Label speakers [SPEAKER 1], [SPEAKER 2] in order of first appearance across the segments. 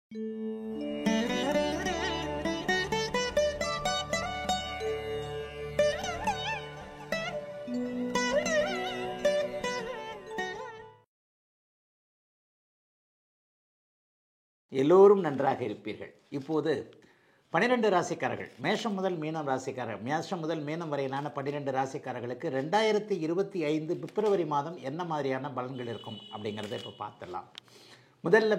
[SPEAKER 1] எல்லோரும் நன்றாக இருப்பீர்கள். இப்போது 12 ராசிக்காரர்கள், மேஷம் முதல் மீனம் ராசிக்காரர்கள், மேஷம் முதல் மீனம் வரையிலான 12 ராசிக்காரர்களுக்கு 2025 பிப்ரவரி மாதம் என்ன மாதிரியான பலன்கள் இருக்கும் அப்படிங்கிறத இப்போ பார்த்துடலாம். முதல்ல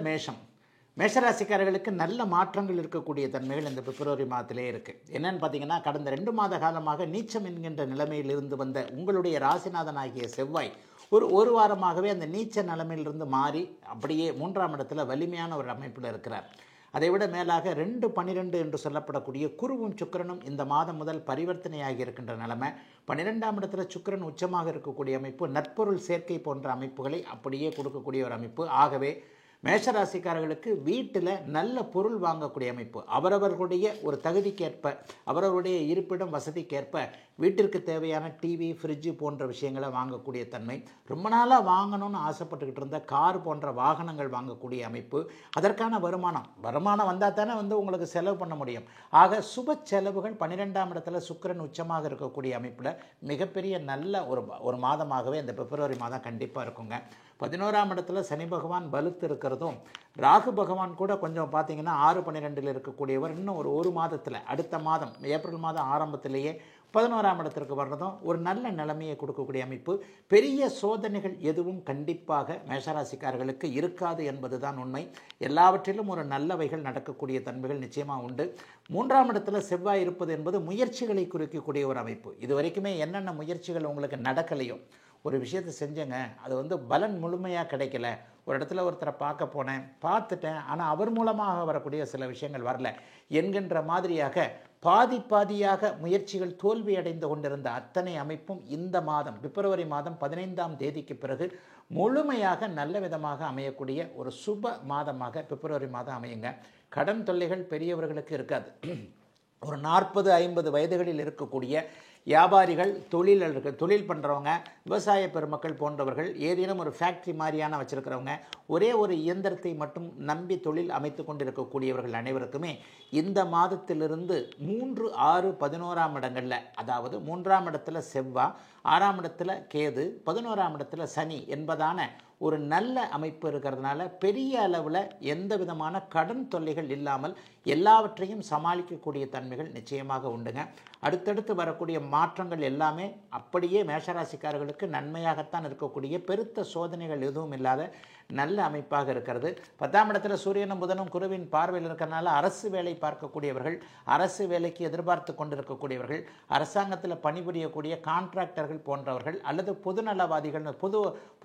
[SPEAKER 1] மேஷராசிக்காரர்களுக்கு நல்ல மாற்றங்கள் இருக்கக்கூடிய தன்மைகள் இந்த பிப்ரவரி மாதத்திலே இருக்குது. என்னன்னு பார்த்தீங்கன்னா, கடந்த 2 மாத காலமாக நீச்சம் என்கின்ற நிலைமையிலிருந்து வந்த உங்களுடைய ராசிநாதனாகிய செவ்வாய் ஒரு வாரமாகவே அந்த நீச்ச நிலைமையிலிருந்து மாறி அப்படியே 3ஆம் இடத்துல வலிமையான ஒரு அமைப்பில் இருக்கிறார். அதைவிட மேலாக 2-12 என்று சொல்லப்படக்கூடிய குருவும் சுக்கிரனும் இந்த மாதம் முதல் பரிவர்த்தனையாகி இருக்கின்ற நிலைமை. 12ஆம் இடத்துல சுக்கிரன் உச்சமாக இருக்கக்கூடிய அமைப்பு நற்பொருள் சேர்க்கை போன்ற அமைப்புகளை அப்படியே கொடுக்கக்கூடிய ஒரு அமைப்பு. ஆகவே மேஷராசிக்காரர்களுக்கு வீட்டில் நல்ல பொருள் வாங்கக்கூடிய அமைப்பு, அவரவர்களுடைய ஒரு தகுதிக்கேற்ப, அவரவருடைய இருப்பிடம் வசதிக்கேற்ப வீட்டிற்கு தேவையான டிவி, ஃப்ரிட்ஜு போன்ற விஷயங்களை வாங்கக்கூடிய தன்மை, ரொம்ப நாளாக வாங்கணும்னு ஆசைப்பட்டுக்கிட்டு இருந்த கார் போன்ற வாகனங்கள் வாங்கக்கூடிய அமைப்பு, அதற்கான வருமானம் வந்தால் தானே உங்களுக்கு செலவு பண்ண முடியும். ஆக சுப செலவுகள் 12ஆம் இடத்துல சுக்கிரன் உச்சமாக இருக்கக்கூடிய அமைப்பில் மிகப்பெரிய நல்ல ஒரு மாதமாகவே இந்த பிப்ரவரி மாதம் கண்டிப்பாக இருக்குங்க. 11ஆம் இடத்துல சனி பகவான் வலுத்து இருக்கிறதும், ராகு பகவான் கூட கொஞ்சம் பார்த்தீங்கன்னா 6-12 இருக்கக்கூடியவர் இன்னும் ஒரு மாதத்தில், அடுத்த மாதம் ஏப்ரல் மாதம் ஆரம்பத்திலேயே 11ஆம் இடத்திற்கு வர்றதும் ஒரு நல்ல நிலைமையை கொடுக்கக்கூடிய அமைப்பு. பெரிய சோதனைகள் எதுவும் கண்டிப்பாக மேஷராசிக்காரர்களுக்கு இருக்காது என்பது தான் உண்மை. எல்லாவற்றிலும் ஒரு நல்லவைகள் நடக்கக்கூடிய தன்மைகள் நிச்சயமாக உண்டு. 3ஆம் இடத்துல செவ்வாய் இருப்பது என்பது முயற்சிகளை குறிக்கக்கூடிய ஒரு அமைப்பு. இது வரைக்குமே என்னென்ன முயற்சிகள் உங்களுக்கு நடக்கலையோ, ஒரு விஷயத்தை செஞ்சேங்க, அது பலன் முழுமையாக கிடைக்கல, ஒரு இடத்துல ஒருத்தரை பார்க்க போனேன், பார்த்துட்டேன், ஆனால் அவர் மூலமாக வரக்கூடிய சில விஷயங்கள் வரல என்கின்ற மாதிரியாக பாதியாக முயற்சிகள் தோல்வி அடைந்து கொண்டிருந்த அத்தனை அமைப்பும் இந்த மாதம் பிப்ரவரி மாதம் 15ஆம் தேதிக்கு பிறகு முழுமையாக நல்ல விதமாக அமையக்கூடிய ஒரு சுப மாதமாக பிப்ரவரி மாதம் அமையுங்க. கடன் தொல்லைகள் பெரியவர்களுக்கு இருக்காது. ஒரு 40-50 வயதுகளில் இருக்கக்கூடிய வியாபாரிகள், தொழில் பண்ணுறவங்க, விவசாய பெருமக்கள் போன்றவர்கள், ஏதேனும் ஒரு ஃபேக்ட்ரி மாதிரியான வச்சுருக்கிறவங்க, ஒரே ஒரு இயந்திரத்தை மட்டும் நம்பி தொழில் அமைத்து கொண்டிருக்கக்கூடியவர்கள் அனைவருக்குமே இந்த மாதத்திலிருந்து 3, 6, 11ஆம் இடங்களில், அதாவது 3ஆம் இடத்துல செவ்வாய், 6ஆம் இடத்துல கேது, 11ஆம் இடத்துல சனி என்பதான ஒரு நல்ல அமைப்பு இருக்கிறதுனால பெரிய அளவில் எந்த விதமான கடன் தொல்லைகள் இல்லாமல் எல்லாவற்றையும் சமாளிக்கக்கூடிய தன்மைகள் நிச்சயமாக உண்டுங்க. அடுத்தடுத்து வரக்கூடிய மாற்றங்கள் எல்லாமே அப்படியே மேஷராசிக்காரர்களுக்கு நன்மையாகத்தான் இருக்கக்கூடிய, பெருத்த சோதனைகள் எதுவும் இல்லாத நல்ல அமைப்பாக இருக்கிறது. 10ஆம் இடத்துல சூரியனும் புதனும் குருவின் பார்வையில் இருக்கிறனால அரசு வேலை பார்க்கக்கூடியவர்கள், அரசு வேலைக்கு எதிர்பார்த்து கொண்டிருக்கக்கூடியவர்கள், அரசாங்கத்தில் பணிபுரியக்கூடிய கான்ட்ராக்டர்கள் போன்றவர்கள், அல்லது பொதுநலவாதிகள்,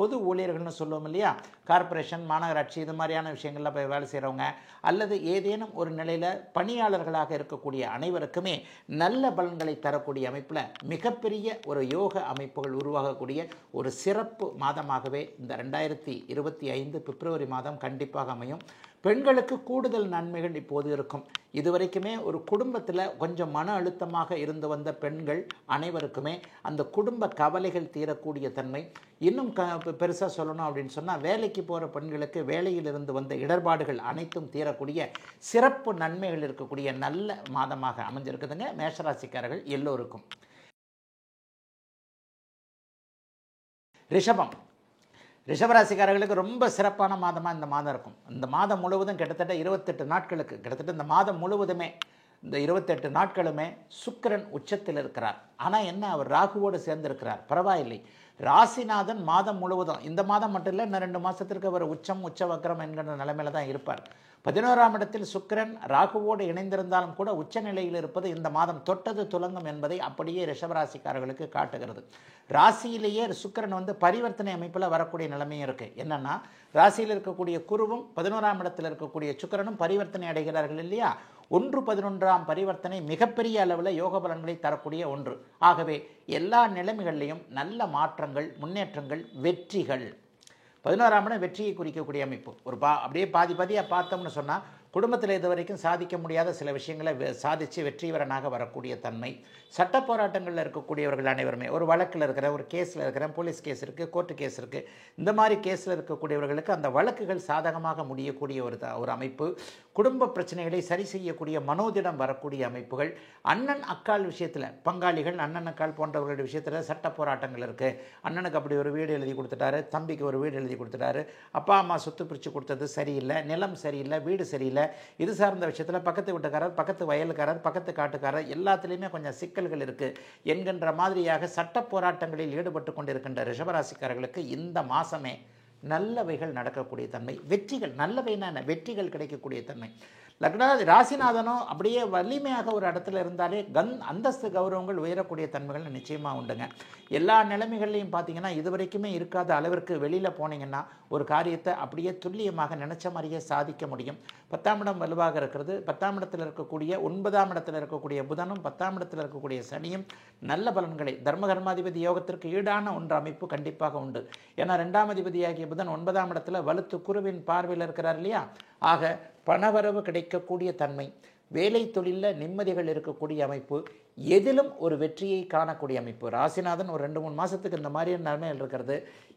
[SPEAKER 1] பொது ஊழியர்கள்னு சொல்லுவோம் இல்லையா, கார்பரேஷன், மாநகராட்சி, இது மாதிரியான விஷயங்கள்ல போய் வேலை செய்கிறவங்க, அல்லது ஏதேனும் ஒரு நிலையில் பணியாளர்களாக இருக்கக்கூடிய அனைவருக்குமே நல்ல பலன்களை தரக்கூடிய அமைப்பில் மிகப்பெரிய ஒரு யோக அமைப்புகள் உருவாகக்கூடிய ஒரு சிறப்பு மாதமாகவே இந்த 2025 பிப்ரவரி மாதம் கண்டிப்பாக அமையும். பெண்களுக்கு கூடுதல் நன்மைகள் இப்போது இருக்கும். இதுவரைக்குமே ஒரு குடும்பத்தில் கொஞ்சம் மன அழுத்தமாக இருந்து வந்த பெண்கள் அனைவருக்குமே அந்த குடும்ப கவலைகள் தீரக்கூடிய தன்மை. இன்னும் பெருசாக சொல்லணும் அப்படின்னு சொன்னால், வேலைக்கு போகிற பெண்களுக்கு வேலையிலிருந்து வந்த இடர்பாடுகள் அனைத்தும் தீரக்கூடிய சிறப்பு நன்மைகள் இருக்கக்கூடிய நல்ல மாதமாக அமைஞ்சிருக்குதுங்க மேஷராசிக்காரர்கள் எல்லோருக்கும். ரிஷபராசிக்காரர்களுக்கு ரொம்ப சிறப்பான மாதமாக இந்த மாதம் இருக்கும். இந்த மாதம் முழுவதும் கிட்டத்தட்ட 28 நாட்களுக்கு, கிட்டத்தட்ட இந்த மாதம் முழுவதுமே, இந்த 28 நாட்களுமே சுக்கிரன் உச்சத்தில் இருக்கிறார். ஆனால் என்ன, அவர் ராகுவோடு சேர்ந்திருக்கிறார். பரவாயில்லை, ராசிநாதன் மாதம் முழுவதும், இந்த மாதம் மட்டும் இல்லை, இன்னும் 2 மாதத்திற்கு அவர் உச்ச வக்ரம் என்கிற நிலைமையில தான் இருப்பார். 11ஆம் இடத்தில் சுக்கிரன் ராகுவோடு இணைந்திருந்தாலும் கூட உச்ச நிலையில் இருப்பது இந்த மாதம் தொட்டது துலங்கும் என்பதை அப்படியே ரிஷபராசிக்காரர்களுக்கு காட்டுகிறது. ராசியிலேயே சுக்கிரன் பரிவர்த்தனை அமைப்பில் வரக்கூடிய நிலைமையும் இருக்குது. என்னென்னா, ராசியில் இருக்கக்கூடிய குருவும் 11ஆம் இடத்தில் இருக்கக்கூடிய சுக்கிரனும் பரிவர்த்தனை அடைகிறார்கள் இல்லையா. 1-11ஆம் பரிவர்த்தனை மிகப்பெரிய அளவில் யோக பலன்களை தரக்கூடிய ஒன்று. ஆகவே எல்லா நிலைமைகளிலையும் நல்ல மாற்றங்கள், முன்னேற்றங்கள், வெற்றிகள். 11ஆம் இடம் வெற்றியை குறிக்கக்கூடிய அமைப்பு. அப்படியே பாதியாக பார்த்தோம்னு சொன்னால், குடும்பத்தில் இதுவரைக்கும் சாதிக்க முடியாத சில விஷயங்களை சாதித்து வெற்றிவரனாக வரக்கூடிய தன்மை. சட்ட போராட்டங்களில் இருக்கக்கூடியவர்கள் அனைவருமே, ஒரு வழக்கில் இருக்கிற, ஒரு கேஸில் இருக்கிற, போலீஸ் கேஸ் இருக்குது, கோர்ட்டு கேஸ் இருக்குது, இந்த மாதிரி கேஸில் இருக்கக்கூடியவர்களுக்கு அந்த வழக்குகள் சாதகமாக முடியக்கூடிய ஒரு அமைப்பு. குடும்ப பிரச்சனைகளை சரி செய்யக்கூடிய மனோதிடம் வரக்கூடிய அமைப்புகள். அண்ணன் அக்கால் விஷயத்தில் பங்காளிகள், அண்ணன் அக்கால் போன்றவர்களுடைய விஷயத்தில் சட்ட போராட்டங்கள் இருக்குது. அண்ணனுக்கு அப்படி ஒரு வீடு எழுதி கொடுத்துட்டாரு, தம்பிக்கு ஒரு வீடு எழுதி கொடுத்துட்டாரு, அப்பா அம்மா சொத்து பிரித்து கொடுத்தது சரியில்லை, நிலம் சரியில்லை, வீடு சரியில்லை, இது சார்ந்த விஷயத்தில் பக்கத்து வீட்டுக்காரர், பக்கத்து வயலுக்காரர், பக்கத்து காட்டுக்காரர் எல்லாத்துலேயுமே கொஞ்சம் சிக்கல்கள் இருக்குது என்கின்ற மாதிரியாக சட்ட போராட்டங்களில் ஈடுபட்டு கொண்டிருக்கின்ற ரிஷபராசிக்காரர்களுக்கு இந்த மாதமே நல்லவைகள் நடக்கக்கூடிய தன்மை. வெற்றிகள், நல்லவைனா வெற்றிகள் கிடைக்கக்கூடிய தன்மை. ராசிநாதனோ அப்படியே வலிமையாக ஒரு இடத்துல இருந்தாலே அந்தஸ்து கௌரவங்கள் உயரக்கூடிய தன்மைகள் நிச்சயமாக உண்டுங்க. எல்லா நிலைமைகள்லையும் பார்த்தீங்கன்னா இதுவரைக்குமே இருக்காத அளவிற்கு வெளியில் போனீங்கன்னா ஒரு காரியத்தை அப்படியே துல்லியமாக நினச்ச மாதிரியே சாதிக்க முடியும். 10ஆம் இடம் வலுவாக இருக்கிறது. 10ஆம் இடத்தில் இருக்கக்கூடிய 9ஆம் இடத்தில் இருக்கக்கூடிய புதனும் 10ஆம் இடத்தில் இருக்கக்கூடிய சனியும் நல்ல பலன்களை, தர்மகர்மாதிபதி யோகத்திற்கு ஈடான ஒன்று அமைப்பு கண்டிப்பாக உண்டு. ஏன்னா 2ஆம் அதிபதியாகிய புதன் 9ஆம் இடத்துல வலுத்து குருவின் பார்வையில் இருக்கிறார் இல்லையா. ஆக பணவரவு கிடைக்கக்கூடிய தன்மை, வேலை தொழிலில் நிம்மதிகள் இருக்கக்கூடிய அமைப்பு, எதிலும் ஒரு வெற்றியை காணக்கூடிய அமைப்பு. ராசிநாதன் ஒரு 2-3 மாதத்துக்கு இந்த மாதிரியான நிலைமைகள் இருக்கிறது.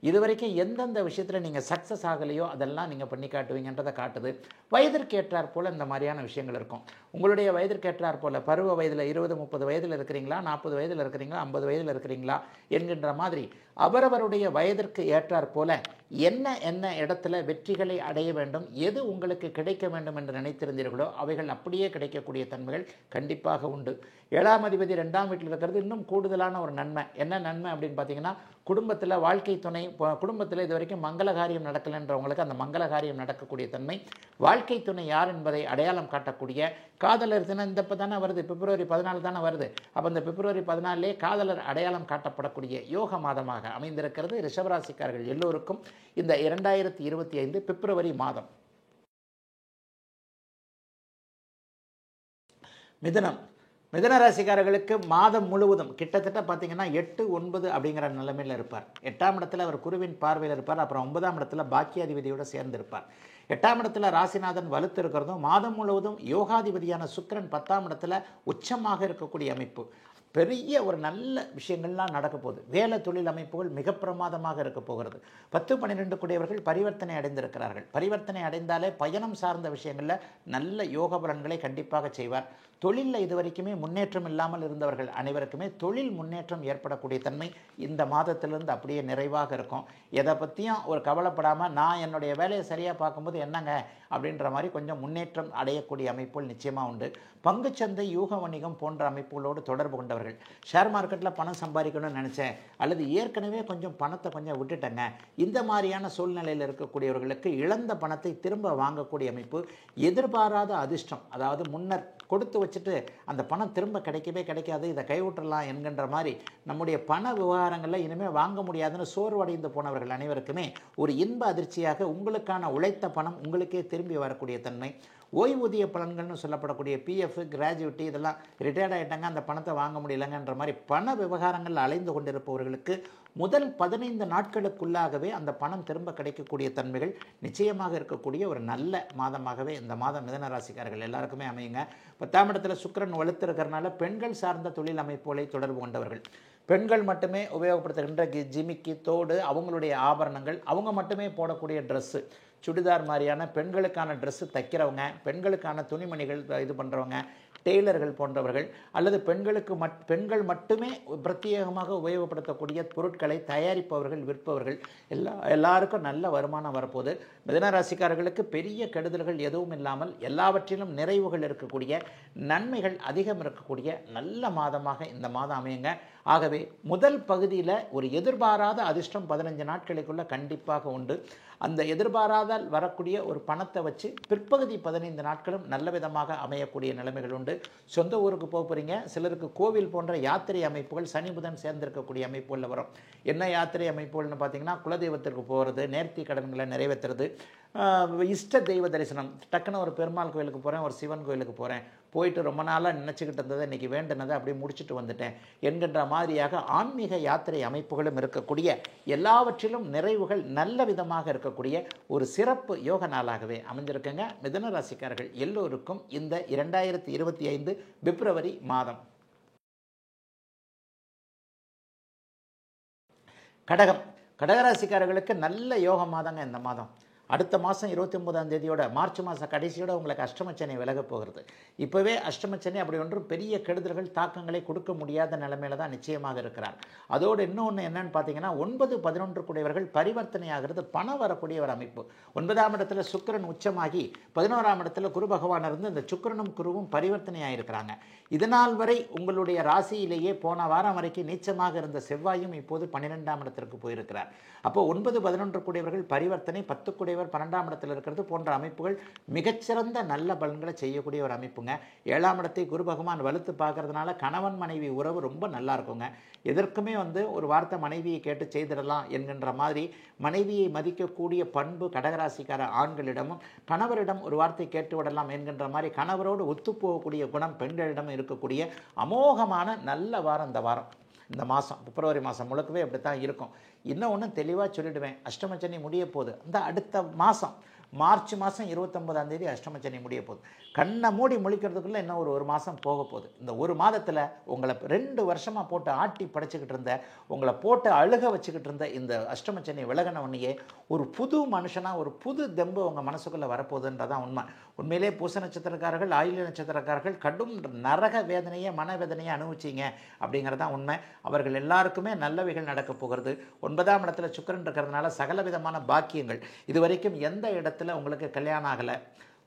[SPEAKER 1] இதுவரைக்கும் எந்தெந்த விஷயத்தில் நீங்கள் சக்ஸஸ் ஆகலையோ அதெல்லாம் நீங்கள் பண்ணி காட்டுவீங்கன்றதை காட்டுது. வயதிற்கு ஏற்றாற் போல் இந்த மாதிரியான விஷயங்கள் இருக்கும். உங்களுடைய வயதிற்கு ஏற்றாற் போல் பருவ வயதில் 20-30 வயதில் இருக்கிறீங்களா, 40 வயதில் இருக்கிறீங்களா, 50 வயதில் இருக்கிறீங்களா என்கின்ற மாதிரி அவரவருடைய வயதிற்கு ஏற்றாற் போல என்ன இடத்துல வெற்றிகளை அடைய வேண்டும், எது உங்களுக்கு கிடைக்க வேண்டும் என்று நினைத்திருந்தீர்களோ அவைகள் அப்படியே கிடைக்கக்கூடிய தன்மைகள் கண்டிப்பாக உண்டு. 7ஆம் அதிபதி 2ஆம் வீட்டில் இருக்கிறது இன்னும் கூடுதலான ஒரு நன்மை. என்ன நன்மை அப்படின்னு பார்த்தீங்கன்னா, குடும்பத்தில் வாழ்க்கை துணை, குடும்பத்தில் இது வரைக்கும் மங்கள காரியம் நடக்கலைன்றவங்களுக்கு அந்த மங்கள காரியம் நடக்கக்கூடிய தன்மை. வாழ்க்கை துணை யார் என்பதை அடையாளம் காட்டக்கூடிய, காதலர் தினம் இந்த இப்போ தானே வருது, பிப்ரவரி 14 தானே வருது. அப்போ இந்த பிப்ரவரி 14 காதலர் அடையாளம் காட்டப்படக்கூடிய யோக மாதமாக அமைந்திருக்கிறது ரிஷபராசிக்காரர்கள் எல்லோருக்கும் இந்த 2025 பிப்ரவரி மாதம். மிதுன ராசிக்காரர்களுக்கு மாதம் முழுவதும் கிட்டத்தட்ட பார்த்தீங்கன்னா 8, 9 அப்படிங்கிற நிலைமையில் இருப்பார். 8ஆம் இடத்துல அவர் குருவின் பார்வையில் இருப்பார். அப்புறம் 9ஆம் இடத்துல பாக்கியாதிபதியோடு சேர்ந்து இருப்பார். 8ஆம் இடத்துல ராசிநாதன் வலுத்து இருக்கிறதும் மாதம் முழுவதும் யோகாதிபதியான சுக்கிரன் 10ஆம் இடத்துல உச்சமாக இருக்கக்கூடிய அமைப்பு. பெரிய ஒரு நல்ல விஷயங்கள்லாம் நடக்க போகுது. வேலை தொழில் அமைப்புகள் மிக பிரமாதமாக இருக்க போகிறது. 10, 12 கூடியவர்கள் பரிவர்த்தனை அடைந்திருக்கிறார்கள். பரிவர்த்தனை அடைந்தாலே பயணம் சார்ந்த விஷயங்களில் நல்ல யோக பலன்களை கண்டிப்பாக செய்வார். தொழிலில் இதுவரைக்குமே முன்னேற்றம் இல்லாமல் இருந்தவர்கள் அனைவருக்குமே தொழில் முன்னேற்றம் ஏற்படக்கூடிய தன்மை இந்த மாதத்திலிருந்து அப்படியே நிறைவாக இருக்கும். எதை பற்றியும் ஒரு கவலைப்படாமல் நான் என்னுடைய வேலையை சரியாக பார்க்கும்போது என்னங்க அப்படின்ற மாதிரி கொஞ்சம் முன்னேற்றம் அடையக்கூடிய அமைப்புகள் நிச்சயமாக உண்டு. பங்குச்சந்தை, யூக வணிகம் போன்ற அமைப்புகளோடு தொடர்பு கொண்டவர்கள், ஷேர் மார்க்கெட்டில் பணம் சம்பாதிக்கணும்னு நினச்சேன் அல்லது ஏற்கனவே கொஞ்சம் பணத்தை கொஞ்சம் விட்டுட்டேங்க, இந்த மாதிரியான சூழ்நிலையில் இருக்கக்கூடியவர்களுக்கு இழந்த பணத்தை திரும்ப வாங்கக்கூடிய அமைப்பு. எதிர்பாராத அதிர்ஷ்டம், அதாவது முன்னர் கொடுத்து வச்சுட்டு அந்த பணம் திரும்ப கிடைக்கவே கிடைக்காது, இதை கைவிட்டுறலாம் என்கின்ற மாதிரி நம்முடைய பண விவகாரங்களில் இனிமேல் வாங்க முடியாதுன்னு சோர்வடைந்து போனவர்கள் அனைவருக்குமே ஒரு இன்ப அதிர்ச்சியாக உங்களுக்கான உழைத்த பணம் உங்களுக்கே திரும்பி வரக்கூடிய தன்மை. ஓய்வூதிய பலன்கள்னு சொல்லப்படக்கூடிய பிஎஃப், கிராஜுவிட்டி இதெல்லாம் ரிட்டையர்ட் ஆகிட்டாங்க, அந்த பணத்தை வாங்க முடியலைங்கன்ற மாதிரி பண விவகாரங்கள் அலைந்து கொண்டிருப்பவர்களுக்கு முதல் 15 நாட்களுக்குள்ளாகவே அந்த பணம் திரும்ப கிடைக்கக்கூடிய தன்மைகள் நிச்சயமாக இருக்கக்கூடிய ஒரு நல்ல மாதமாகவே இந்த மாதம் மிதுன ராசிக்காரர்கள் எல்லாருக்குமே அமையுங்க. 10ஆம் இடத்துல சுக்கிரன் வலுத்திருக்கிறதுனால பெண்கள் சார்ந்த தொழில் அமைப்புகளை தொடர்பு கொண்டவர்கள், பெண்கள் மட்டுமே உபயோகப்படுத்துகின்ற ஜிமிக்கி, தோடு, அவங்களுடைய ஆபரணங்கள், அவங்க மட்டுமே போடக்கூடிய ட்ரெஸ்ஸு, சுடிதார் மாதிரியான பெண்களுக்கான ட்ரெஸ்ஸு தைக்கிறவங்க, பெண்களுக்கான துணிமணிகள் இது பண்ணுறவங்க, டெய்லர்கள் போன்றவர்கள், அல்லது பெண்கள் மட்டுமே பிரத்யேகமாக உபயோகப்படுத்தக்கூடிய பொருட்களை தயாரிப்பவர்கள், விற்பவர்கள், எல்லாருக்கும் நல்ல வருமானம் வரப்போகுது. மிதுன ராசிக்காரர்களுக்கு பெரிய கெடுதல்கள் எதுவும் இல்லாமல் எல்லாவற்றிலும் நிறைவுகள் இருக்கக்கூடிய, நன்மைகள் அதிகம் இருக்கக்கூடிய நல்ல மாதமாக இந்த மாதம் அமையுங்க. ஆகவே முதல் பகுதியில் ஒரு எதிர்பாராத அதிர்ஷ்டம் 15 நாட்களுக்குள்ள கண்டிப்பாக உண்டு. அந்த எதிர்பாராத வரக்கூடிய ஒரு பணத்தை வச்சு பிற்பகுதி 15 நாட்களும் நல்ல விதமாக அமையக்கூடிய நிலைமைகள் உண்டு. சொந்த ஊருக்கு போகிறீங்க, சிலருக்கு கோவில் போன்ற யாத்திரை அமைப்புகள் சனி புதன் சேர்ந்திருக்கக்கூடிய அமைப்புகளில் வரும். என்ன யாத்திரை அமைப்புகள்னு பார்த்தீங்கன்னா, குலதெய்வத்திற்கு போகிறது, நேர்த்தி கடன்களை நிறைவேற்றுறது, இஷ்ட தெய்வ தரிசனம், டக்குன்னு ஒரு பெருமாள் கோயிலுக்கு போகிறேன், ஒரு சிவன் கோயிலுக்கு போகிறேன், போயிட்டு ரொம்ப நாளாக நினச்சிக்கிட்டு இருந்ததை இன்றைக்கி வேண்டுனதை அப்படியே முடிச்சுட்டு வந்துட்டேன் என்கின்ற மாதிரியாக ஆன்மீக யாத்திரை அமைப்புகளும் இருக்கக்கூடிய எல்லாவற்றிலும் நிறைவுகள் நல்ல விதமாக இருக்கக்கூடிய ஒரு சிறப்பு யோக நாளாகவே அமைஞ்சிருக்குங்க. மிதுன ராசிக்காரர்கள் எல்லோருக்கும் இந்த 2025 பிப்ரவரி மாதம். கடகராசிக்காரர்களுக்கு நல்ல யோக மாதங்க இந்த மாதம். அடுத்த மாதம் 29ஆம் தேதியோட மார்ச் மாதம் கடைசியோட உங்களுக்கு அஷ்டமச்சனி விலக போகிறது. இப்போவே அஷ்டமச்சனி அப்படி ஒன்றும் பெரிய கெடுதல்கள் தாக்கங்களை கொடுக்க முடியாத நிலைமையில தான் நிச்சயமாக இருக்கிறார். அதோடு இன்னொன்று என்னன்னு பார்த்தீங்கன்னா 9, 11 கூடியவர்கள் பரிவர்த்தனை ஆகிறது பணம் வரக்கூடிய ஒரு அமைப்பு. 9ஆம் இடத்துல சுக்கிரன் உச்சமாகி 11ஆம் இடத்துல குரு பகவான் இருந்து இந்த சுக்கிரனும் குருவும் பரிவர்த்தனை ஆகியிருக்கிறாங்க. இதனால் வரை உங்களுடைய ராசியிலேயே போன வாரம் வரைக்கும் நீச்சமாக இருந்த செவ்வாயும் இப்போது 12ஆம் இடத்திற்கு போயிருக்கிறார். அப்போ 9, 11 கூடியவர்கள் பரிவர்த்தனை, 10 கூடியவர் 12ஆம் இடத்தில் இருக்கிறது போன்ற அமைப்புகள் மிகச்சிறந்த நல்ல பலன்களை செய்யக்கூடிய ஒரு அமைப்புங்க. 7ஆம் இடத்தை குரு பகவான் வலுத்து பார்க்கறதுனால கணவன் மனைவி உறவு ரொம்ப நல்லா இருக்குங்க. எதற்குமே ஒரு வார்த்தை மனைவியை கேட்டு செய்திடலாம் என்கின்ற மாதிரி மனைவியை மதிக்கக்கூடிய பண்பு கடகராசிக்கார ஆண்களிடமும், கணவரிடம் ஒரு வார்த்தை கேட்டு விடலாம் என்கின்ற மாதிரி கணவரோடு ஒத்துப்போகக்கூடிய குணம் பெண்களிடம் இருக்கக்கூடிய அமோகமான நல்ல வாரம் இந்த வாரம். இந்த மாதம் பிப்ரவரி மாதம் முழுக்கவே அப்படி தான் இருக்கும். இன்னும் ஒன்று தெளிவாக சொல்லிவிடுவேன், அஷ்டமச்சனி முடிய போகுது. இந்த அடுத்த மாதம் மார்ச் மாதம் 29ஆம் தேதி அஷ்டமச்சனி முடிய போகுது. கண்ணை மூடி முழிக்கிறதுக்குள்ளே இன்னும் ஒரு மாதம் போக போகுது. இந்த ஒரு மாதத்தில் உங்களை 2 வருஷமாக போட்டு ஆட்டி படைச்சிக்கிட்டு இருந்த, உங்களை போட்டு அழுக வச்சுக்கிட்டு இருந்த இந்த அஷ்டமச்சனி விலகின உடனேயே ஒரு புது மனுஷனாக ஒரு புது தெம்பு உங்கள் மனசுக்குள்ளே வரப்போகுதுன்றதான் உண்மை. உண்மையிலே பூச நட்சத்திரக்காரர்கள், ஆயில்ய நட்சத்திரக்காரர்கள் கடும் நரக வேதனையை மனவேதனையை அனுபவிச்சிங்க அப்படிங்கிறதான் உண்மை. அவர்கள் எல்லாருக்குமே நல்லவைகள் நடக்கப் போகிறது. 9ஆம் இடத்துல சுக்கிரன் இருக்கிறதுனால சகல விதமான பாக்கியங்கள். இதுவரைக்கும் எந்த இடத்துல உங்களுக்கு கல்யாணம் ஆகலை,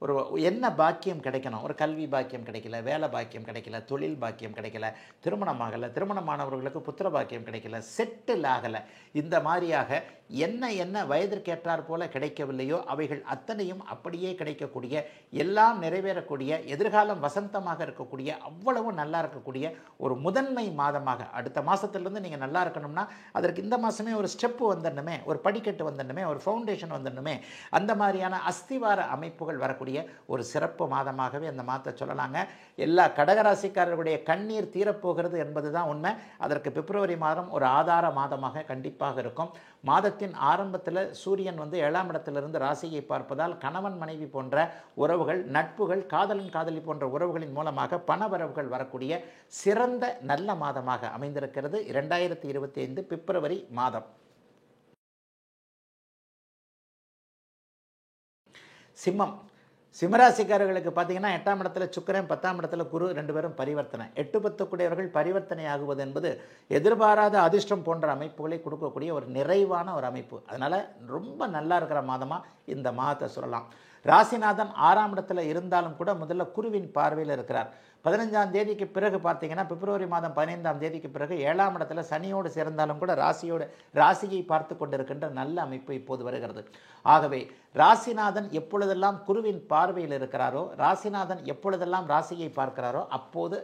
[SPEAKER 1] ஒரு என்ன பாக்கியம் கிடைக்கணும், ஒரு கல்வி பாக்கியம் கிடைக்கல, வேலை பாக்கியம் கிடைக்கல, தொழில் பாக்கியம் கிடைக்கல, திருமணம் ஆகலை, திருமணமானவர்களுக்கு புத்திர பாக்கியம் கிடைக்கல, செட்டில் ஆகலை, இந்த மாதிரியாக என்ன வயதிற்கேற்றார் போல கிடைக்கவில்லையோ அவைகள் அத்தனையும் அப்படியே கிடைக்கக்கூடிய, எல்லாம் நிறைவேறக்கூடிய, எதிர்காலம் வசந்தமாக இருக்கக்கூடிய, அவ்வளவு நல்லா இருக்கக்கூடிய ஒரு முதன்மை மாதமாக அடுத்த மாதத்துலேருந்து நீங்கள் நல்லா இருக்கணும்னா அதற்கு இந்த மாதமே ஒரு ஸ்டெப்பு வந்துடணுமே, ஒரு படிக்கட்டு வந்துடணுமே, ஒரு ஃபவுண்டேஷன் வந்துடணுமே, அந்த மாதிரியான அஸ்திவார அமைப்புகள் வரக்கூடிய ஒரு சிறப்பு மாதமாகவே அந்த மாதத்தை சொல்லலாங்க. எல்லா கடகராசிக்காரர்களுடைய கண்ணீர் தீரப்போகிறது என்பதுதான் உண்மை. அதற்கு பிப்ரவரி மாதம் ஒரு ஆதார மாதமாக கண்டிப்பாக இருக்கும். மாதத்தின் ஆரம்பத்தில் சூரியன் 7ஆம் இடத்திலிருந்து ராசியை பார்ப்பதால் கணவன் மனைவி போன்ற உறவுகள், நட்புகள், காதலன் காதலி போன்ற உறவுகளின் மூலமாக பணவரவுகள் வரக்கூடிய சிறந்த நல்ல மாதமாக அமைந்திருக்கிறது 2025 பிப்ரவரி மாதம். சிம்மராசிக்காரர்களுக்கு பார்த்தீங்கன்னா 8ஆம் இடத்துல சுக்கிரன், 10ஆம் இடத்துல குரு 2 பேரும் பரிவர்த்தனை. 8, 10 கூடியவர்கள் பரிவர்த்தனை ஆகுவது என்பது எதிர்பாராத அதிர்ஷ்டம் போன்ற அமைப்புகளை கொடுக்கக்கூடிய ஒரு நிறைவான ஒரு அமைப்பு. அதனால் ரொம்ப நல்லா இருக்கிற மாதமாக இந்த மாதத்தை சொல்லலாம். ராசிநாதன் 6ஆம் இடத்துல இருந்தாலும் கூட முதல்ல குருவின் பார்வையில் இருக்கிறார். 15ஆம் தேதிக்கு பிறகு பார்த்தீங்கன்னா பிப்ரவரி மாதம் 15ஆம் தேதிக்கு பிறகு 7ஆம் இடத்துல சனியோடு சேர்ந்தாலும் கூட ராசியை பார்த்து கொண்டிருக்கின்ற நல்ல அமைப்பு இப்போது வருகிறது. ஆகவே ராசிநாதன் எப்பொழுதெல்லாம் குருவின் பார்வையில் இருக்கிறாரோ, ராசிநாதன் எப்பொழுதெல்லாம் ராசியை பார்க்கிறாரோ அப்போது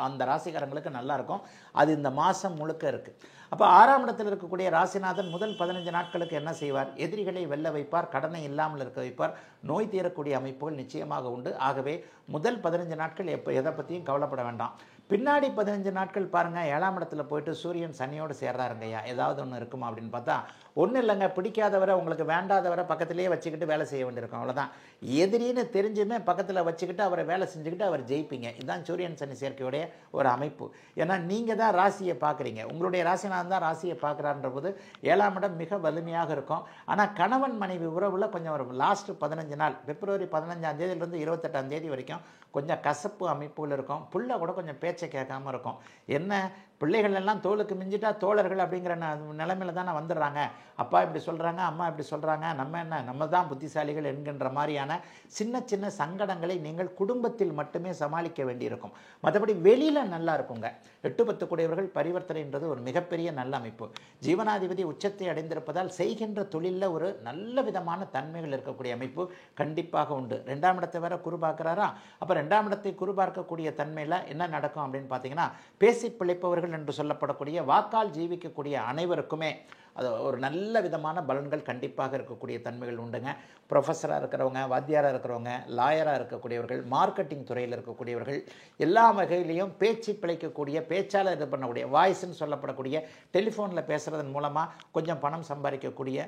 [SPEAKER 1] அந்த ராசிக்காரங்களுக்கு நல்லா இருக்கும். அது இந்த மாதம் முழுக்க இருக்குது. அப்போ 6ஆம் இடத்தில் இருக்கக்கூடிய ராசிநாதன் முதல் 15 நாட்களுக்கு என்ன செய்வார்? எதிரிகளை வெல்ல வைப்பார், கடனை இல்லாமல் இருக்க வைப்பார், நோய் தீரக்கூடிய அமைப்புகள் நிச்சயமாக உண்டு. ஆகவே முதல் 15 நாட்கள் எதை பற்றியும் கவலைப்பட வேண்டாம். பின்னாடி 15 நாட்கள் பாருங்கள், 7ஆம் இடத்துல போயிட்டு சூரியன் சனியோடு சேர்றாருங்கய்யா, ஏதாவது ஒன்று இருக்குமா அப்படின்னு பார்த்தா ஒன்றும் இல்லைங்க. பிடிக்காதவரை, உங்களுக்கு வேண்டாதவரை பக்கத்திலேயே வச்சுக்கிட்டு வேலை செய்ய வேண்டியிருக்கும், அவ்வளோதான். எதிரின்னு தெரிஞ்சுமே பக்கத்தில் வச்சுக்கிட்டு அவரை வேலை செஞ்சுக்கிட்டு அவர் ஜெயிப்பீங்க. இதுதான் சூரியன் சனி சேர்க்கையுடைய ஒரு அமைப்பு. ஏன்னா நீங்கள் தான் ராசியை பார்க்குறீங்க, உங்களுடைய ராசிநாதன் தான் ராசியை பார்க்குறான்ற போது 7ஆம் இடம் மிக வலிமையாக இருக்கும். ஆனால் கணவன் மனைவி உறவில் கொஞ்சம் ஒரு லாஸ்ட் 15 நாள், பிப்ரவரி 15ஆம் தேதியிலிருந்து 28ஆம் தேதி வரைக்கும் கொஞ்சம் கசப்பு அமைப்புகள் இருக்கும். புள்ள கூட கொஞ்சம் பேச்சை கேட்காம இருக்கும். என்ன பிள்ளைகள் எல்லாம் தோளுக்கு மிஞ்சிட்டா தோழர்கள் அப்படிங்கிற நிலைமையில தானே வந்துடுறாங்க. அப்பா இப்படி சொல்கிறாங்க, அம்மா இப்படி சொல்கிறாங்க, நம்ம தான் புத்திசாலிகள் என்கின்ற மாதிரியான சின்ன சின்ன சங்கடங்களை நீங்கள் குடும்பத்தில் மட்டுமே சமாளிக்க வேண்டியிருக்கும். மற்றபடி வெளியில் நல்லா இருக்குங்க. 8, 10 கூடியவர்கள் பரிவர்த்தனைன்றது ஒரு மிகப்பெரிய நல்ல அமைப்பு. ஜீவனாதிபதி உச்சத்தை அடைந்திருப்பதால் செய்கின்ற தொழிலில் ஒரு நல்ல விதமான தன்மைகள் இருக்கக்கூடிய அமைப்பு கண்டிப்பாக உண்டு. 2ஆம் இடத்தை வேற குரு பார்க்குறாரா, அப்போ 2ஆம் இடத்தை குரு பார்க்கக்கூடிய தன்மையில் என்ன நடக்கும் அப்படின்னு பார்த்தீங்கன்னா, பேசி பிழைப்பவர்கள் என்று சொல்லப்படக்கூடிய வாக்கால் ஜீவிக்கக்கூடிய அனைவருக்குமே அது ஒரு நல்ல விதமான பலன்கள் கண்டிப்பாக இருக்கக்கூடிய தன்மைகள் உண்டுங்க. ப்ரொஃபஸராக இருக்கிறவங்க, வாத்தியாராக இருக்கிறவங்க, லாயராக இருக்கக்கூடியவர்கள், மார்க்கெட்டிங் துறையில் இருக்கக்கூடியவர்கள், எல்லா வகையிலையும் பேச்சு பிழைக்கக்கூடிய, பேச்சால் இது பண்ணக்கூடிய, வாய்ஸ்ன்னு சொல்லப்படக்கூடிய, டெலிஃபோனில் பேசுகிறதன் மூலமாக கொஞ்சம் பணம் சம்பாதிக்கக்கூடிய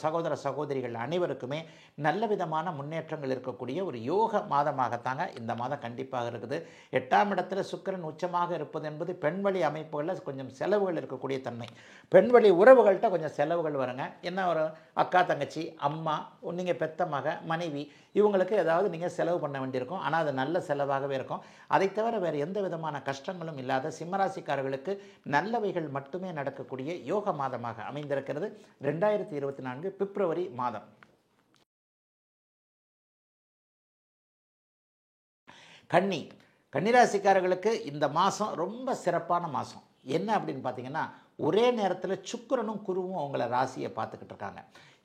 [SPEAKER 1] சகோதர சகோதரிகள் அனைவருக்குமே நல்ல விதமான முன்னேற்றங்கள் இருக்கக்கூடிய ஒரு யோக மாதமாகத்தாங்க இந்த மாதம் கண்டிப்பாக இருக்குது. 8ஆம் இடத்துல சுக்கிரன் உச்சமாக இருப்பது என்பது பெண்வழி அமைப்புகளில் கொஞ்சம் செலவுகள் இருக்கக்கூடிய தன்மை. பெண்வழி உறவுகள்கிட்ட கொஞ்சம் செலவுகள் வருங்க. என்ன ஒரு அக்கா தங்கச்சி, அம்மா, நீங்கள் பெத்த மக, மனைவி, இவங்களுக்கு ஏதாவது நீங்கள் செலவு பண்ண வேண்டியிருக்கும். ஆனால் அது நல்ல செலவாகவே இருக்கும். அதை தவிர வேறு எந்த விதமான கஷ்டங்களும் இல்லாத சிம்மராசிக்காரர்களுக்கு நல்லவைகள் மட்டுமே நடக்கக்கூடிய யோக மாதமாக அமைந்திருக்கிறது 2024 பிப்ரவரி மாதம். கன்னிராசிக்காரர்களுக்கு இந்த மாதம் ரொம்ப சிறப்பான மாதம். என்ன அப்படின்னு பார்த்தீங்கன்னா, ஒரே நேரத்தில் சுக்கிரனும் குருவும் அவங்கள ராசியை பார்த்துக்கிட்டு இருக்காங்க.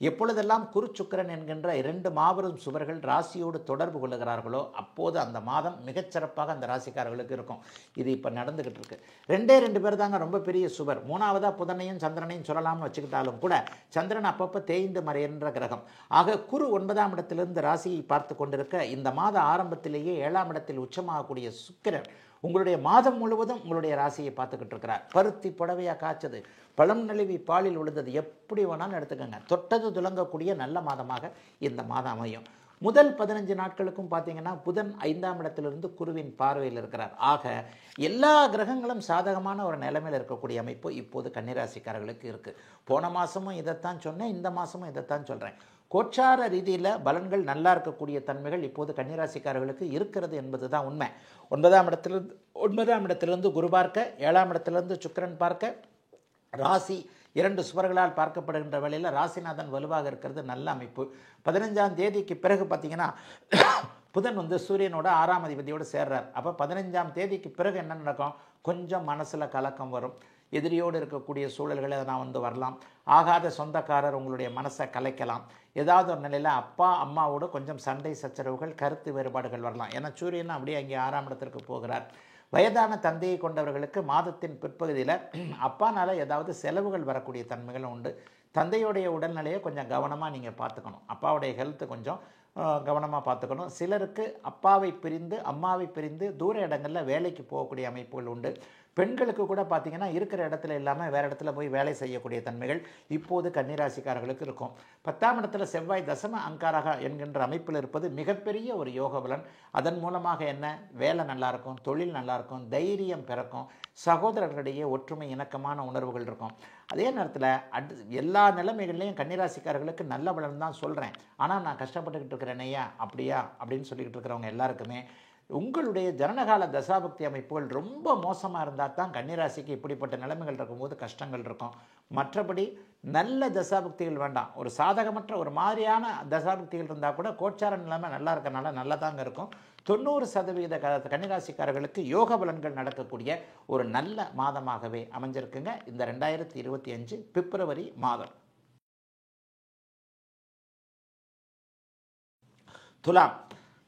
[SPEAKER 1] எப்பொழுதெல்லாம் குரு சுக்கிரன் என்கின்ற 2 மாபெரும் சுவர்கள் ராசியோடு தொடர்பு கொள்ளுகிறார்களோ அப்போது அந்த மாதம் மிகச்சிறப்பாக அந்த ராசிக்காரர்களுக்கு இருக்கும். இது இப்போ நடந்துக்கிட்டு இருக்கு. 2 பேர் தாங்க ரொம்ப பெரிய சுவர். 3வதாக புதனையும் சந்திரனையும் சொல்லலாம்னு வச்சுக்கிட்டாலும் கூட சந்திரன் அப்பப்போ தேய்ந்து மறைகின்ற கிரகம். ஆக குரு 9ஆம் இடத்திலிருந்து ராசியை பார்த்து கொண்டிருக்க இந்த மாத ஆரம்பத்திலேயே 7ஆம் இடத்தில் உச்சமாகக்கூடிய சுக்கிரன் உங்களுடைய மாதம் முழுவதும் உங்களுடைய ராசியை பார்த்துக்கிட்டு இருக்கிறார். பருத்தி புடவையாக காய்ச்சது, பழம் நழுவி பாலில் விழுந்தது, எப்படி வேணாலும் எடுத்துக்கோங்க. தொட்டது துலங்கக்கூடிய நல்ல மாதமாக இந்த மாதம் அமையும். முதல் 15 நாட்களுக்கும் பார்த்தீங்கன்னா புதன் 5ஆம் இடத்திலிருந்து குருவின் பார்வையில் இருக்கிறார். ஆக எல்லா கிரகங்களும் சாதகமான ஒரு நிலைமையில் இருக்கக்கூடிய அமைப்பு இப்போது கன்னிராசிக்காரர்களுக்கு இருக்குது. போன மாதமும் இதைத்தான் சொன்னேன், இந்த மாதமும் இதைத்தான் சொல்கிறேன். கோச்சார ரீதியில் பலன்கள் நல்லா இருக்கக்கூடிய தன்மைகள் இப்போது கன்னிராசிக்காரர்களுக்கு இருக்கிறது என்பது தான் உண்மை. 9ஆம் இடத்திலிருந்து குரு பார்க்க, 7ஆம் இடத்திலிருந்து சுக்கிரன் பார்க்க, ராசி 2 சுவர்களால் பார்க்கப்படுகின்ற வேளையில் ராசிநாதன் வலுவாக இருக்கிறது நல்ல அமைப்பு. 15ஆம் தேதிக்கு பிறகு பார்த்தீங்கன்னா புதன் சூரியனோட 6ஆம் அதிபதியோடு சேர்றார். அப்போ 15ஆம் தேதிக்கு பிறகு என்ன நடக்கும்? கொஞ்சம் மனசில் கலக்கம் வரும். எதிரியோடு இருக்கக்கூடிய சூழல்களை நான் வரலாம். ஆகாத சொந்தக்காரர் உங்களுடைய மனசை கலைக்கலாம். ஏதாவது ஒரு நிலையில் அப்பா அம்மாவோடு கொஞ்சம் சண்டை சச்சரவுகள், கருத்து வேறுபாடுகள் வரலாம். ஏன்னா சூரியன் அப்படியே அங்கே 6ஆம் இடத்திற்கு போகிறார். வயதான தந்தையை கொண்டவர்களுக்கு மாதத்தின் பிற்பகுதியில் அப்பானால் ஏதாவது செலவுகள் வரக்கூடிய தன்மைகளும் உண்டு. தந்தையுடைய உடல்நிலையை கொஞ்சம் கவனமாக நீங்கள் பார்த்துக்கணும். அப்பாவுடைய ஹெல்த்து கொஞ்சம் கவனமாக பார்த்துக்கணும். சிலருக்கு அப்பாவை பிரிந்து அம்மாவை பிரிந்து தூர இடங்களில் வேலைக்கு போகக்கூடிய அமைப்புகள் உண்டு. பெண்களுக்கு கூட பார்த்திங்கன்னா இருக்கிற இடத்துல இல்லாமல் வேறு இடத்துல போய் வேலை செய்யக்கூடிய தன்மைகள் இப்போது கன்னிராசிக்காரர்களுக்கு இருக்கும். 10ஆம் இடத்துல செவ்வாய் தசம அங்காரகா என்கின்ற அமைப்பில் இருப்பது மிகப்பெரிய ஒரு யோக பலன். அதன் மூலமாக என்ன? வேலை நல்லாயிருக்கும், தொழில் நல்லாயிருக்கும், தைரியம் பிறக்கும், சகோதரர்களிடையே ஒற்றுமை இணக்கமான உணர்வுகள் இருக்கும். அதே நேரத்தில் எல்லா நிலைமைகள்லையும் கன்னிராசிக்காரர்களுக்கு நல்ல பலன் தான் சொல்கிறேன். ஆனால் நான் கஷ்டப்பட்டுக்கிட்டு இருக்கிறேன் ஐயா, அப்படியா அப்படின்னு சொல்லிக்கிட்டு இருக்கிறவங்க எல்லாருக்குமே உங்களுடைய ஜனனகால தசாபக்தி அமைப்புகள் ரொம்ப மோசமாக இருந்தால் தான் கன்னிராசிக்கு இப்படிப்பட்ட நிலைமைகள் இருக்கும்போது கஷ்டங்கள் இருக்கும். மற்றபடி நல்ல தசாபக்திகள் வேண்டாம். ஒரு சாதகமற்ற ஒரு மாதிரியான தசாபக்திகள் இருந்தால் கூட கோச்சார நிலைமை நல்லா இருக்கனால நல்லா தாங்க இருக்கும். 90% கன்னிராசிக்காரர்களுக்கு யோக பலன்கள் நடக்கக்கூடிய ஒரு நல்ல மாதமாகவே அமைஞ்சிருக்குங்க இந்த 2025 பிப்ரவரி மாதம்.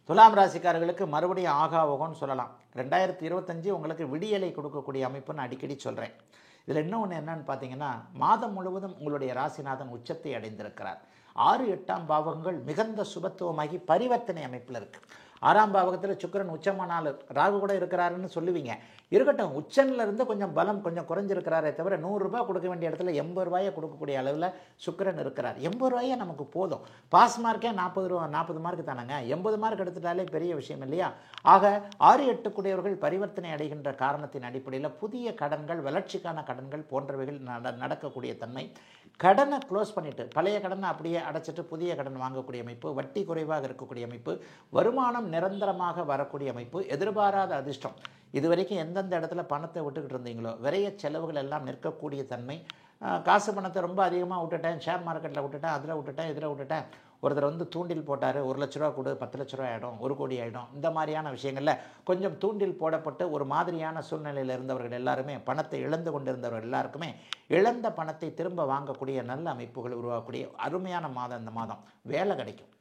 [SPEAKER 1] துலாம் ராசிக்காரர்களுக்கு மறுபடியும் ஆகாவோகம்னு சொல்லலாம். 2025 உங்களுக்கு விடியலை கொடுக்கக்கூடிய அமைப்புன்னு அடிக்கடி சொல்கிறேன். இதில் இன்னொன்று என்னன்னு பார்த்தீங்கன்னா, மாதம் முழுவதும் உங்களுடைய ராசிநாதன் உச்சத்தை அடைந்திருக்கிறார். 6, 8ஆம் பாவகங்கள் மிகுந்த சுபத்துவமாகி பரிவர்த்தனை அமைப்பில் இருக்குது. 6ஆம் பாவகத்தில் சுக்கிரன் உச்சமானால் ராகு கூட இருக்கிறாருன்னு சொல்லுவீங்க. இருக்கட்டும், உச்சனில் இருந்து கொஞ்சம் பலம் கொஞ்சம் குறைஞ்சிருக்கிறாரே தவிர 100 ரூபாய் கொடுக்க வேண்டிய இடத்துல 80 ரூபாயை கொடுக்கக்கூடிய அளவில் சுக்கிரன் இருக்கிறார். 80 ரூபாயே நமக்கு போதும். பாஸ் மார்க்கே 40 மார்க் தானங்க. 80 மார்க் எடுத்துட்டாலே பெரிய விஷயம் இல்லையா? ஆக 6, 8 கூடியவர்கள் பரிவர்த்தனை அடைகின்ற காரணத்தின் அடிப்படையில் புதிய கடன்கள், வளர்ச்சிக்கான கடன்கள் போன்றவைகள் நடக்கக்கூடிய தன்மை. கடனை க்ளோஸ் பண்ணிவிட்டு பழைய கடனை அப்படியே அடைச்சிட்டு புதிய கடன் வாங்கக்கூடிய அமைப்பு, வட்டி குறைவாக இருக்கக்கூடிய அமைப்பு, வருமானம் நிரந்தரமாக வரக்கூடிய அமைப்பு, எதிர்பாராத அதிர்ஷ்டம். இதுவரைக்கும் எந்தெந்த இடத்துல பணத்தை விட்டுக்கிட்டு இருந்தீங்களோ விரைய செலவுகள் எல்லாம் நிற்கக்கூடிய தன்மை. காசு பணத்தை ரொம்ப அதிகமாக விட்டுட்டேன், ஷேர் மார்க்கெட்டில் விட்டுட்டேன், அதில் விட்டுட்டேன், இதில் விட்டுட்டேன். ஒருத்தர் தூண்டில் போட்டார், 1 லட்ச ரூபா கொடு, 10 லட்ச ரூபா ஆகிடும், 1 கோடி ஆகிடும். இந்த மாதிரியான விஷயங்களில் கொஞ்சம் தூண்டில் போடப்பட்டு ஒரு மாதிரியான சூழ்நிலையில் இருந்தவர்கள் எல்லாருமே, பணத்தை இழந்து கொண்டிருந்தவர்கள் எல்லாருக்குமே இழந்த பணத்தை திரும்ப வாங்கக்கூடிய நல்ல அமைப்புகள் உருவாக்கக்கூடிய அருமையான மாதம் இந்த மாதம். வேலை கிடைக்கும்.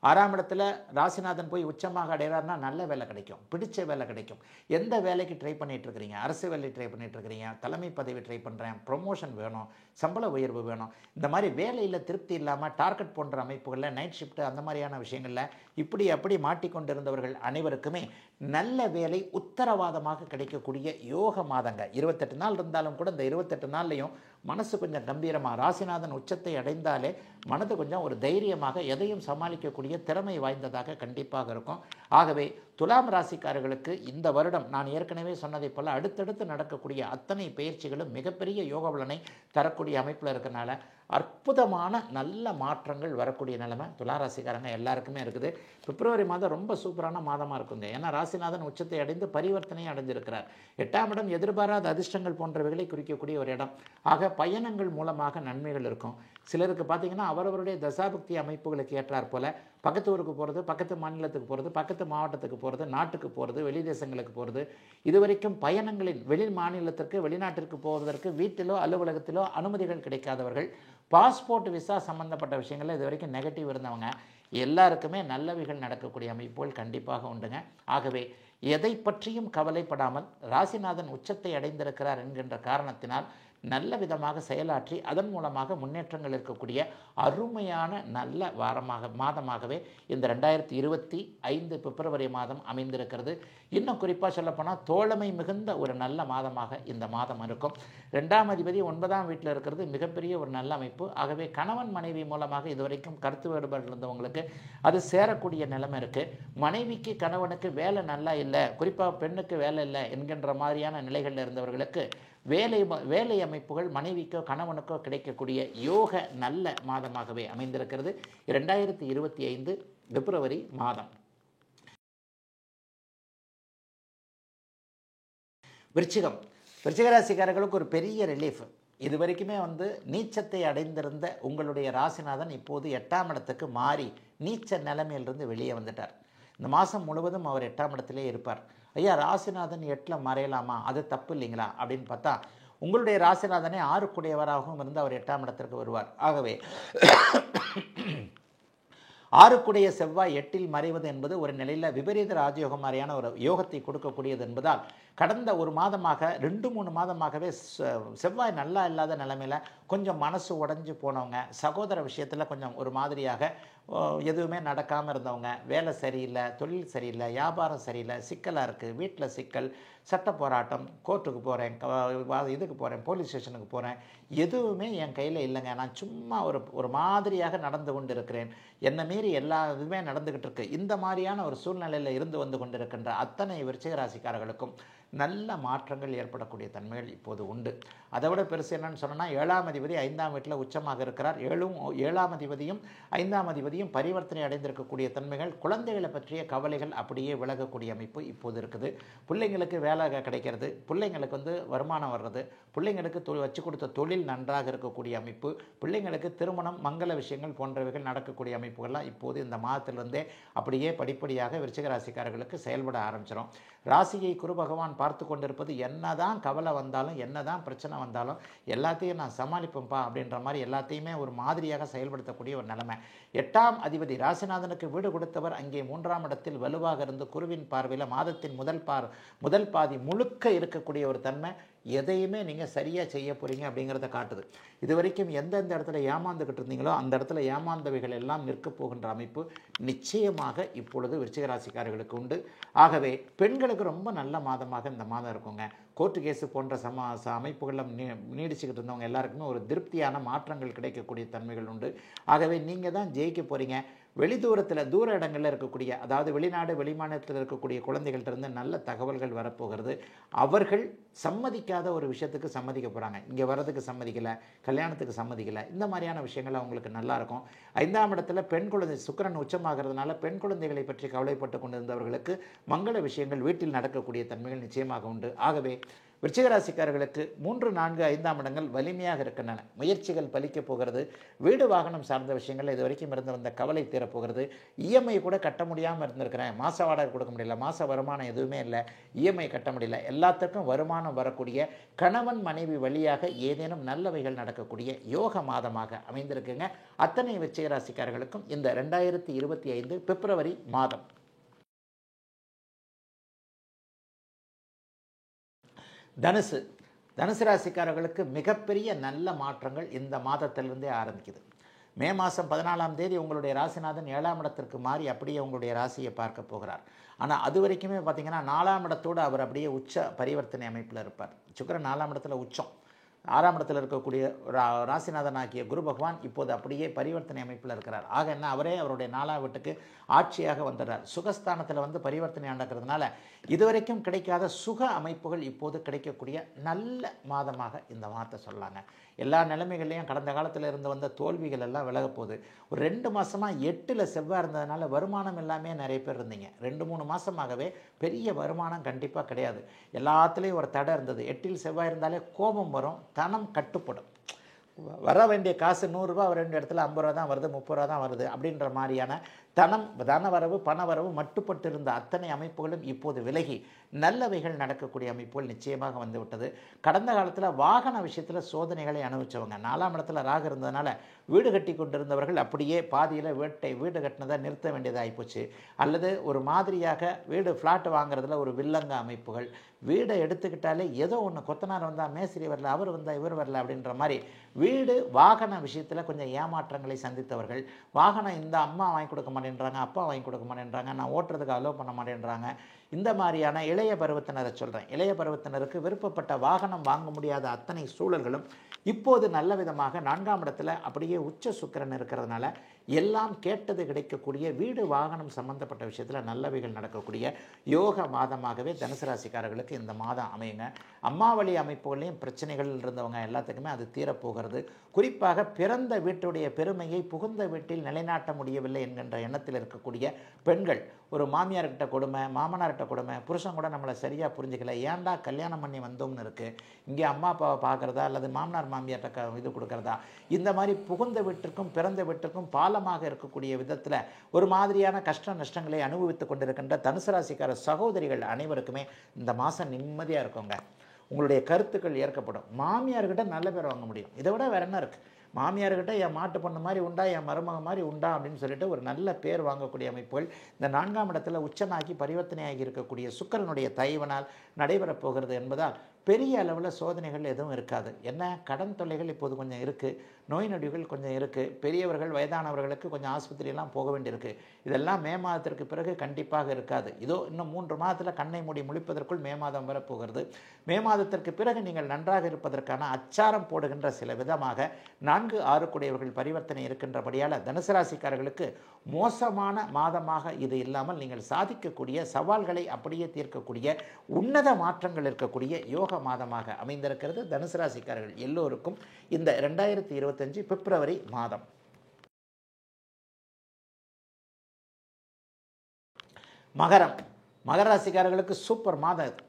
[SPEAKER 1] 6ஆம் இடத்துல ராசிநாதன் போய் உச்சமாக அடைகிறாருன்னா நல்ல வேலை கிடைக்கும், பிடிச்ச வேலை கிடைக்கும். எந்த வேலைக்கு ட்ரை பண்ணிட்டு இருக்கிறீங்க, அரசு வேலை ட்ரை பண்ணிட்டு இருக்கிறீங்க, தலைமை பதவி ட்ரை பண்ணுறேன், ப்ரொமோஷன் வேணும், சம்பள உயர்வு வேணும், இந்த மாதிரி வேலையில் திருப்தி இல்லாமல் டார்கெட் போன்ற அமைப்புகளில் நைட் ஷிஃப்ட் அந்த மாதிரியான விஷயங்களில் இப்படி அப்படி மாட்டிக்கொண்டிருந்தவர்கள் அனைவருக்குமே நல்ல வேலை உத்தரவாதமாக கிடைக்கக்கூடிய யோக மாதங்க. 28 நாள் இருந்தாலும் கூட இந்த 28 நாள்லையும் மனசு கொஞ்சம் கம்பீரமாக, ராசிநாதன் உச்சத்தை அடைந்தாலே மனது கொஞ்சம் ஒரு தைரியமாக எதையும் சமாளிக்கக்கூடிய திறமை வாய்ந்ததாக கண்டிப்பாக இருக்கும். ஆகவே துலாம் ராசிக்காரர்களுக்கு இந்த வருடம் நான் ஏற்கனவே சொன்னதை போல் அடுத்தடுத்து நடக்கக்கூடிய அத்தனை பயிற்சிகளும் மிகப்பெரிய யோக பலனை தரக்கூடிய அமைப்பில் இருக்கனால அற்புதமான நல்ல மாற்றங்கள் வரக்கூடிய நிலைமை துளாராசிக்காரங்க எல்லாருக்குமே இருக்குது. பிப்ரவரி மாதம் ரொம்ப சூப்பரான மாதமாக இருக்குங்க. ஏன்னா ராசிநாதன் உச்சத்தை அடைந்து பரிவர்த்தனையை அடைந்திருக்கிறார். 8ஆம் இடம் எதிர்பாராத அதிர்ஷ்டங்கள் போன்றவைகளை குறிக்கக்கூடிய ஒரு இடம். ஆக பயணங்கள் மூலமாக நன்மைகள் இருக்கும். சிலருக்கு பார்த்தீங்கன்னா அவரவருடைய தசாபக்தி அமைப்புகளுக்கு ஏற்றார் போல பக்கத்து ஊருக்கு போகிறது, பக்கத்து மாநிலத்துக்கு போகிறது, பக்கத்து மாவட்டத்துக்கு போகிறது, நாட்டுக்கு போகிறது, வெளி தேசங்களுக்கு போகிறது, இதுவரைக்கும் பயணங்களின் வெளி மாநிலத்திற்கு வெளிநாட்டிற்கு போவதற்கு வீட்டிலோ அலுவலகத்திலோ அனுமதிகள் கிடைக்காதவர்கள், பாஸ்போர்ட் விசா சம்பந்தப்பட்ட விஷயங்களில் இது வரைக்கும் நெகட்டிவ் இருந்தவங்க எல்லாருக்குமே நல்லவைகள் நடக்கக்கூடிய அமைப்புகள் கண்டிப்பாக உண்டுங்க. ஆகவே எதை பற்றியும் கவலைப்படாமல் ராசிநாதன் உச்சத்தை அடைந்திருக்கிறார் என்கின்ற காரணத்தினால் நல்ல விதமாக செயலாற்றி அதன் மூலமாக முன்னேற்றங்கள் இருக்கக்கூடிய அருமையான நல்ல மாதமாகவே இந்த 2025 பிப்ரவரி மாதம் அமைந்திருக்கிறது. இன்னும் குறிப்பாக சொல்லப்போனால் தோழமை மிகுந்த ஒரு நல்ல மாதமாக இந்த மாதம் இருக்கும். 2ஆம் அதிபதி 9ஆம் வீட்டில் இருக்கிறது மிகப்பெரிய ஒரு நல்ல அமைப்பு. ஆகவே கணவன் மனைவி மூலமாக இதுவரைக்கும் கருத்து வேறுபாடு இருந்தவங்களுக்கு அது சேரக்கூடிய நிலைமை இருக்குது. மனைவிக்கு கணவனுக்கு வேலை நல்லா இல்லை, குறிப்பாக பெண்ணுக்கு வேலை இல்லை என்கின்ற மாதிரியான நிலைகளில் இருந்தவர்களுக்கு வேலை அமைப்புகள் மனைவிக்கோ கணவனுக்கோ கிடைக்கக்கூடிய யோக நல்ல மாதமாகவே அமைந்திருக்கிறது 2025 பிப்ரவரி மாதம். விருச்சிகராசிக்காரர்களுக்கு ஒரு பெரிய ரிலீஃப். இது வரைக்குமே நீச்சத்தை அடைந்திருந்த உங்களுடைய ராசிநாதன் இப்போது 8ஆம் இடத்துக்கு மாறி நீச்ச நிலைமையிலிருந்து வெளியே வந்துட்டார். இந்த மாதம் முழுவதும் அவர் 8ஆம் இடத்திலே இருப்பார். ஐயா ராசிநாதன் 8ல் மறையலாமா, அது தப்பு இல்லைங்களா அப்படின்னு பார்த்தா உங்களுடைய ராசிநாதனே 6 இருந்து அவர் 8ஆம் இடத்திற்கு வருவார். ஆகவே 6 செவ்வாய் 8ல் மறைவது என்பது ஒரு நிலையில் விபரீத ராஜயோகம் மாதிரியான ஒரு யோகத்தை கொடுக்கக்கூடியது என்பதால் கடந்த ஒரு மாதமாக 2-3 மாதமாகவே செவ்வாய் நல்லா இல்லாத நிலைமையில் கொஞ்சம் மனசு உடைஞ்சு போனவங்க, சகோதர விஷயத்தில் கொஞ்சம் ஒரு மாதிரியாக எதுவுமே நடக்காமல் இருந்தவங்க, வேலை சரியில்லை, தொழில் சரியில்லை, வியாபாரம் சரியில்லை, சிக்கலாக இருக்குது, வீட்டில் சிக்கல், சட்ட போராட்டம், கோர்ட்டுக்கு போகிறேன், இதுக்கு போகிறேன், போலீஸ் ஸ்டேஷனுக்கு போகிறேன், எதுவுமே என் கையில் இல்லைங்க, நான் சும்மா ஒரு மாதிரியாக நடந்து கொண்டு இருக்கிறேன், என்னை மீறி எல்லா இதுவுமே நடந்துக்கிட்டு இருக்கு. இந்த மாதிரியான ஒரு சூழ்நிலையில் இருந்து வந்து கொண்டிருக்கின்ற அத்தனை விருச்சிகராசிக்காரர்களுக்கும் நல்ல மாற்றங்கள் ஏற்படக்கூடிய தன்மைகள் இப்போது உண்டு. அதை விட பெருசு என்னன்னு சொன்னால் 7ஆம் அதிபதி 5ஆம் வீட்டில் உச்சமாக இருக்கிறார். 7ஆம் அதிபதியும் 5ஆம் அதிபதியும் பரிவர்த்தனை அடைந்திருக்கக்கூடிய தன்மைகள், குழந்தைகளை பற்றிய கவலைகள் அப்படியே விலகக்கூடிய அமைப்பு இப்போது இருக்குது. பிள்ளைங்களுக்கு வேலை கிடைக்கிறது, பிள்ளைங்களுக்கு வருமானம் வர்றது, பிள்ளைங்களுக்கு வச்சு கொடுத்த தொழில் நன்றாக இருக்கக்கூடிய அமைப்பு, பிள்ளைங்களுக்கு திருமணம் மங்கள விஷயங்கள் போன்றவைகள் நடக்கக்கூடிய அமைப்புகள்லாம் இப்போது இந்த மாதத்திலிருந்தே அப்படியே படிப்படியாக விருச்சிகராசிக்காரர்களுக்கு செயல்பட ஆரம்பிச்சிடும். ராசியை குரு பகவான் பார்த்து கொண்டிருப்பது என்னதான் கவலை வந்தாலும் என்னதான் பிரச்சனை வந்தாலும் எல்லாத்தையும் நான் சமாளிப்பேன்ப்பா அப்படின்ற மாதிரி எல்லாத்தையுமே ஒரு மாதிரியாக செயல்படுத்தக்கூடிய ஒரு நிலைமை. 8ஆம் அதிபதி ராசிநாதனுக்கு வீடு கொடுத்தவர் அங்கே 3ஆம் இடத்தில் வலுவாக இருந்து குருவின் பார்வையில் மாதத்தின் முதல் பாதி முழுக்க இருக்கக்கூடிய ஒரு தன்மை. எதையுமே நீங்கள் சரியாக செய்ய போகிறீங்க அப்படிங்கிறத காட்டுது. இது வரைக்கும் எந்தெந்த இடத்துல ஏமாந்துக்கிட்டு இருந்தீங்களோ அந்த இடத்துல ஏமாந்தவைகள் எல்லாம் நிற்க போகின்ற அமைப்பு நிச்சயமாக இப்பொழுது விருச்சிகராசிக்காரர்களுக்கு உண்டு. ஆகவே பெண்களுக்கு ரொம்ப நல்ல மாதமாக இந்த மாதம் இருக்குங்க. கோர்ட்டு கேஸு போன்ற அமைப்புகளில் நீடிச்சுக்கிட்டு இருந்தவங்க எல்லாருக்குமே ஒரு திருப்தியான மாற்றங்கள் கிடைக்கக்கூடிய தன்மைகள் உண்டு. ஆகவே நீங்கள் தான் ஜெயிக்க போகிறீங்க. தூர இடங்களில் இருக்கக்கூடிய, அதாவது வெளிநாடு வெளிமாநிலத்தில் இருக்கக்கூடிய குழந்தைகள்கிட்ட நல்ல தகவல்கள் வரப்போகிறது. அவர்கள் சம்மதிக்காத ஒரு விஷயத்துக்கு சம்மதிக்க போகிறாங்க. இங்கே வர்றதுக்கு சம்மதிக்கலை, கல்யாணத்துக்கு சம்மதிக்கலை, இந்த மாதிரியான விஷயங்கள் அவங்களுக்கு நல்லாயிருக்கும். 5ஆம் இடத்துல பெண் குழந்தை சுக்கிரன் உச்சமாகிறதுனால பெண் குழந்தைகளை பற்றி கவலைப்பட்டு கொண்டிருந்தவர்களுக்கு மங்கள விஷயங்கள் வீட்டில் நடக்கக்கூடிய தன்மைகள் நிச்சயமாக உண்டு. ஆகவே விருச்சிக ராசிக்காரர்களுக்கு 3, 4, 5ஆம் இடங்கள் வலிமையாக இருக்கின்றன. முயற்சிகள் பலிக்கப் போகிறது. வீடு வாகனம் சார்ந்த விஷயங்கள் இது வரைக்கும் இருந்து வந்த கவலை தீரப்போகிறது. இஎம்ஐ கூட கட்ட முடியாமல் இருந்திருக்கிறேன், மாத வாடகை கொடுக்க முடியல, மாத வருமானம் எதுவுமே இல்லை, இஎம்ஐ கட்ட முடியல, எல்லாத்துக்கும் வருமானம் வரக்கூடிய கணவன் மனைவி வழியாக ஏதேனும் நல்லவைகள் நடக்கக்கூடிய யோக மாதமாக அமைந்திருக்குங்க. அத்தனை விருச்சிக ராசிக்காரர்களுக்கும் இந்த 2025 பிப்ரவரி மாதம். தனுசு ராசிக்காரர்களுக்கு மிகப்பெரிய நல்ல மாற்றங்கள் இந்த மாதத்திலிருந்தே ஆரம்பிக்குது. மே மாதம் 14ஆம் தேதி உங்களுடைய ராசிநாதன் 7ஆம் இடத்திற்கு மாறி அப்படியே உங்களுடைய ராசியை பார்க்க போகிறார். ஆனால் அது வரைக்குமே பார்த்தீங்கன்னா 4ஆம் இடத்தோடு அவர் அப்படியே உச்ச பரிவர்த்தனை அமைப்பில் இருப்பார். சுக்கிரன் 4ஆம் இடத்துல உச்சம், 6ஆம் இடத்தில் இருக்கக்கூடிய ராசிநாதன் ஆகிய குரு பகவான் இப்போது அப்படியே பரிவர்த்தனை அமைப்பில் இருக்கிறார். ஆக என்ன, அவரே அவருடைய 4ஆம் வீட்டுக்கு ஆட்சியாக வந்துடுறார். சுகஸ்தானத்தில் வந்து பரிவர்த்தனை நடக்கிறதுனால இதுவரைக்கும் கிடைக்காத சுக அமைப்புகள் இப்போது கிடைக்கக்கூடிய நல்ல மாதமாக இந்த மாதத்தை சொல்லலாங்க. எல்லா நிலைமைகள்லையும் கடந்த காலத்தில் இருந்து வந்த தோல்விகள் எல்லாம் விலக போகுது. ஒரு 2 மாதமாக 8ல் செவ்வாய் இருந்ததுனால வருமானம் எல்லாமே நிறைய பேர் இருந்தீங்க. 2-3 மாதமாகவே பெரிய வருமானம் கண்டிப்பாக கிடையாது. எல்லாத்துலேயும் ஒரு தடை இருந்தது. 8ல் செவ்வாய் இருந்தாலே கோபம் வரும், தனம் கட்டுப்படும். வர வேண்டிய காசு 100 ரூபா வர வேண்டிய இடத்துல 50 ரூபா தான் வருது, 30 ரூபா தான் வருது அப்படின்ற மாதிரியான தன வரவு பண வரவு மட்டுப்பட்டு இருந்த அத்தனை அமைப்புகளும் இப்போது விலகி நல்லவைகள் நடக்கக்கூடிய அமைப்புகள் நிச்சயமாக வந்துவிட்டது. கடந்த காலத்தில் வாகன விஷயத்தில் சோதனைகளை அனுபவித்தவங்க, 4ஆம் இடத்துல ராகு இருந்ததுனால வீடு கட்டி கொண்டிருந்தவர்கள் அப்படியே பாதியில் வீடு கட்டினதை நிறுத்த வேண்டியதாக ஆகிப்போச்சு. அல்லது ஒரு மாதிரியாக வீடு ஃப்ளாட் வாங்குறதுல ஒரு வில்லங்க அமைப்புகள், வீடை எடுத்துக்கிட்டாலே ஏதோ ஒன்று கொத்தனார் வந்தால் மேஸ்திரி வரல, அவர் வந்தால் இவர் வரல அப்படின்ற மாதிரி வீடு வாகன விஷயத்தில் கொஞ்சம் ஏமாற்றங்களை சந்தித்தவர்கள், வாகனம் இந்த அம்மா வாங்கி கொடுக்க மாட்டேன்றாங்க, அப்பா வாங்கி கொடுக்க மாட்டேன்றாங்க, நான் ஓட்டுறதுக்கு அலோவ் பண்ண மாட்டேன்றாங்க, இந்த மாதிரியான இளைய பருவத்தினரை சொல்கிறேன். இளைய பருவத்தினருக்கு விருப்பப்பட்ட வாகனம் வாங்க முடியாத அத்தனை சூழல்களும் இப்போது நல்ல விதமாக 4ஆம் இடத்துல அப்படியே உச்ச சுக்கிரன் இருக்கிறதுனால எல்லாம் கேட்டது கிடைக்கக்கூடிய வீடு வாகனம் சம்பந்தப்பட்ட விஷயத்தில் நல்லவைகள் நடக்கக்கூடிய யோக மாதமாகவே தனுசு ராசிக்காரர்களுக்கு இந்த மாதம் அமையுங்க. அம்மா வழி அமைப்புகளையும் பிரச்சனைகள் இருந்தவங்க எல்லாத்துக்குமே அது தீரப்போகிறது. குறிப்பாக பிறந்த வீட்டுடைய பெருமையை புகுந்த வீட்டில் நிலைநாட்ட முடியவில்லை என்கின்ற எண்ணத்தில் இருக்கக்கூடிய பெண்கள், ஒரு மாமியார்கிட்ட கொடுமை, மாமனார்கிட்ட கொடுமை, புருஷன் கூட நம்மளை சரியாக புரிஞ்சுக்கல, ஏன்டா கல்யாணம் பண்ணி வந்தோம்னு இருக்குது, இங்கே அம்மா அப்பாவை பார்க்குறதா அல்லது மாமனார் மாமியார்கிட்ட இது கொடுக்குறதா, இந்த மாதிரி புகுந்த வீட்டிற்கும் பிறந்த வீட்டிற்கும் பாலமாக இருக்கக்கூடிய விதத்தில் ஒரு மாதிரியான கஷ்ட நஷ்டங்களை அனுபவித்து கொண்டிருக்கின்ற தனுசு ராசிக்கார சகோதரிகள் அனைவருக்குமே இந்த மாதம் நிம்மதியாக இருக்குங்க. உங்களுடைய கருத்துக்கள் ஏற்கப்படும். மாமியார்கிட்ட நல்ல பேர் வாங்க முடியும். இதை விட வேறு என்ன இருக்குது? மாமியார்கிட்ட என் மாட்டு பொண்ணு மாதிரி உண்டா, என் மருமக மாதிரி உண்டா அப்படின்னு சொல்லிட்டு ஒரு நல்ல பேர் வாங்கக்கூடிய அமைப்புகள் இந்த 4ஆம் இடத்துல உச்சனாகி பரிவர்த்தனையாகி இருக்கக்கூடிய சுக்கிரனுடைய தயவினால் நடைபெறப் போகிறது என்பதால் பெரிய அளவில் சோதனைகள் எதுவும் இருக்காது. என்ன, கடன் தொல்லைகள் இப்போது கொஞ்சம் இருக்குது, நோய் நொடிகள் கொஞ்சம் இருக்குது, பெரியவர்கள் வயதானவர்களுக்கு கொஞ்சம் ஆஸ்பத்திரியெல்லாம் போக வேண்டியிருக்கு. இதெல்லாம் மே மாதத்திற்கு பிறகு கண்டிப்பாக இருக்காது. இதோ இன்னும் 3 மாதத்தில் கண்ணை மூடி முழிப்பதற்குள் மே மாதம் வரப்போகிறது. மே மாதத்திற்கு பிறகு நீங்கள் நன்றாக இருப்பதற்கான அச்சாரம் போடுகின்ற சில விதமாக 4, 6 கூடியவர்கள் பரிவர்த்தனை இருக்கின்றபடியால் தனுசு ராசிக்காரர்களுக்கு மோசமான மாதமாக இது இல்லாமல் நீங்கள் சாதிக்கக்கூடிய சவால்களை அப்படியே தீர்க்கக்கூடிய உன்னத மாற்றங்கள் இருக்கக்கூடிய யோக மாதமாக அமைந்திருக்கிறது. தனுசு ராசிக்காரர்கள் எல்லோருக்கும் இந்த 2025 பிப்ரவரி மாதம். மகர ராசிக்காரர்களுக்கு சூப்பர் மாதம் இது.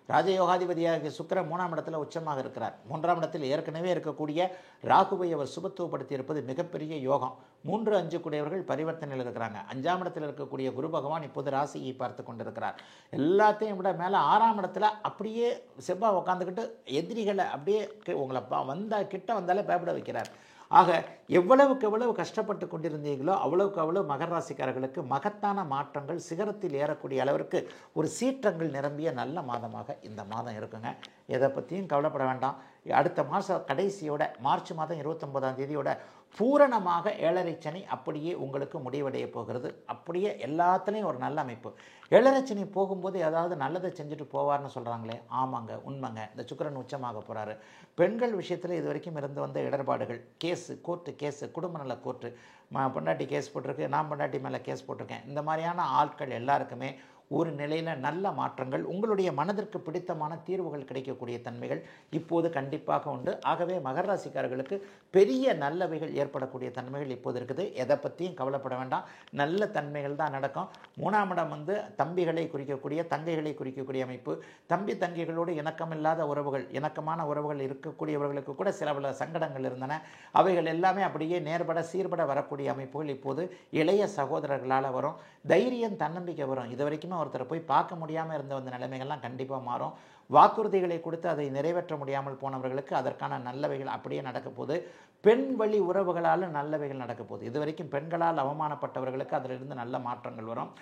[SPEAKER 1] ராஜயோகாதிபதியாக சுக்கிரன் 3ஆம் இடத்துல உச்சமாக இருக்கிறார். 3ஆம் இடத்தில் ஏற்கனவே இருக்கக்கூடிய ராகுவை அவர் சுபத்துவப்படுத்தி இருப்பது மிகப்பெரிய யோகம். 3, 5 கூடியவர்கள் பரிவர்த்தனையில் இருக்கிறாங்க. 5ஆம் இடத்தில் இருக்கக்கூடிய குரு பகவான் இப்போது ராசியை பார்த்து கொண்டிருக்கிறார். எல்லாத்தையும் விட மேலே 6ஆம் இடத்துல அப்படியே செவ்வாய் உட்காந்துக்கிட்டு எதிரிகளை அப்படியே உங்களை கிட்ட வந்தாலே பயப்பட வைக்கிறார். ஆக எவ்வளவுக்கு எவ்வளவு கஷ்டப்பட்டு கொண்டிருந்தீங்களோ அவ்வளவுக்கு அவ்வளவு மகர ராசிக்காரர்களுக்கு மகத்தான மாற்றங்கள், சிகரத்தில் ஏறக்கூடிய அளவிற்கு ஒரு சீற்றங்கள் நிரம்பிய நல்ல மாதமாக இந்த மாதம் இருக்குங்க. எதை பற்றியும் கவலைப்பட வேண்டாம். அடுத்த மாதம் கடைசியோட மார்ச் மாதம் 29ஆம் தேதியோட பூரணமாக 7.5 சனி அப்படியே உங்களுக்கு முடிவடைய போகிறது. அப்படியே எல்லாத்துலேயும் ஒரு நல்ல அமைப்பு. 7.5 சனி போகும்போது ஏதாவது நல்லதை செஞ்சுட்டு போவார்னு சொல்கிறாங்களே, ஆமாங்க, உண்மைங்க. இந்த சுக்கிரன் உச்சமாக போகிறாரு. பெண்கள் விஷயத்தில் இது வரைக்கும் இருந்து வந்த இடர்பாடுகள், கோர்ட்டு கேஸு, குடும்ப நல கோர்ட்டு, பொண்டாட்டி கேஸ் போட்டிருக்கு, நான் பொண்டாட்டி மேலே கேஸ் போட்டிருக்கேன், இந்த மாதிரியான ஆட்கள் எல்லாருக்குமே ஒரு நிலையில் நல்ல மாற்றங்கள், உங்களுடைய மனதிற்கு பிடித்தமான தீர்வுகள் கிடைக்கக்கூடிய தன்மைகள் இப்போது கண்டிப்பாக உண்டு. ஆகவே மகர ராசிக்காரர்களுக்கு பெரிய நல்லவைகள் ஏற்படக்கூடிய தன்மைகள் இப்போது இருக்குது. எதை பற்றியும் கவலைப்பட வேண்டாம், நல்ல தன்மைகள் தான் நடக்கும். 3ஆம் இடம் தம்பிகளை குறிக்கக்கூடிய, தங்கைகளை குறிக்கக்கூடிய அமைப்பு. தம்பி தங்கைகளோடு இணக்கமில்லாத உறவுகள், இணக்கமான உறவுகள் இருக்கக்கூடியவர்களுக்கு கூட சில பல சங்கடங்கள் இருந்தன. அவைகள் எல்லாமே அப்படியே நேர்பட சீர்பட வரக்கூடிய அமைப்புகள் இப்போது இளைய சகோதரர்களால் வரும். தைரியம், தன்னம்பிக்கை வரும். இது வரைக்குமே ஒருத்தரை போய் பார்க்க முடியாமல் இருந்த அந்த நிலைமைகள்லாம் கண்டிப்பாக மாறும். வாக்குறுதிகளை கொடுத்து அதை நிறைவேற்ற முடியாமல் போனவர்களுக்கு அதற்கான நல்லவைகள் அப்படியே நடக்க போகுது. பெண் வழி உறவுகளால் நல்லவைகள் நடக்க போகுது. இது வரைக்கும் பெண்களால் அவமானப்பட்டவர்களுக்கு அதிலிருந்து நல்ல மாற்றங்கள் வரும்.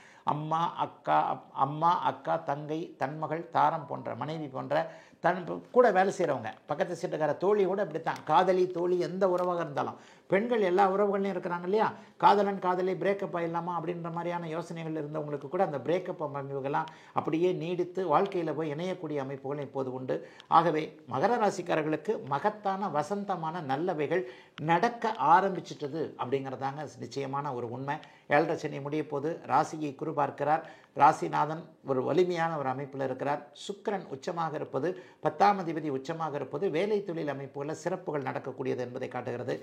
[SPEAKER 1] அம்மா அக்கா தங்கை தன்மகள் தாரம் போன்ற மனைவி போன்ற தன் கூட வேலை செய்கிறவங்க, பக்கத்து சீட்டுக்கார தோழி கூட இப்படித்தான். காதலி தோழி எந்த உறவாக இருந்தாலும், பெண்கள் எல்லா உறவுகள்லையும் இருக்கிறாங்க இல்லையா. காதலன் காதலி பிரேக்கப் ஆயிடலாமா அப்படின்ற மாதிரியான யோசனைகள் இருந்தவங்களுக்கு கூட அந்த பிரேக்கப் அமைப்புகள்லாம் அப்படியே நீடித்து வாழ்க்கையில் போய் இணையக்கூடிய அமைப்புகள் இப்போது உண்டு. ஆகவே மகர ராசிக்காரர்களுக்கு மகத்தான வசந்தமான நல்லவைகள் நடக்க ஆரம்பிச்சிட்டது அப்படிங்கிறதாங்க நிச்சயமான ஒரு உண்மை. 7.5 சனி முடிய போது ராசியை குரு பார்க்கிறார். ராசிநாதன் ஒரு வலிமையான ஒரு அமைப்பில் இருக்கிறார். சுக்கிரன் உச்சமாக இருப்பது, 10ஆம் அதிபதி உச்சமாக இருப்பது வேலை தொழில் அமைப்புகளில் சிறப்புகள் நடக்கக்கூடியது என்பதை காட்டுகிறது.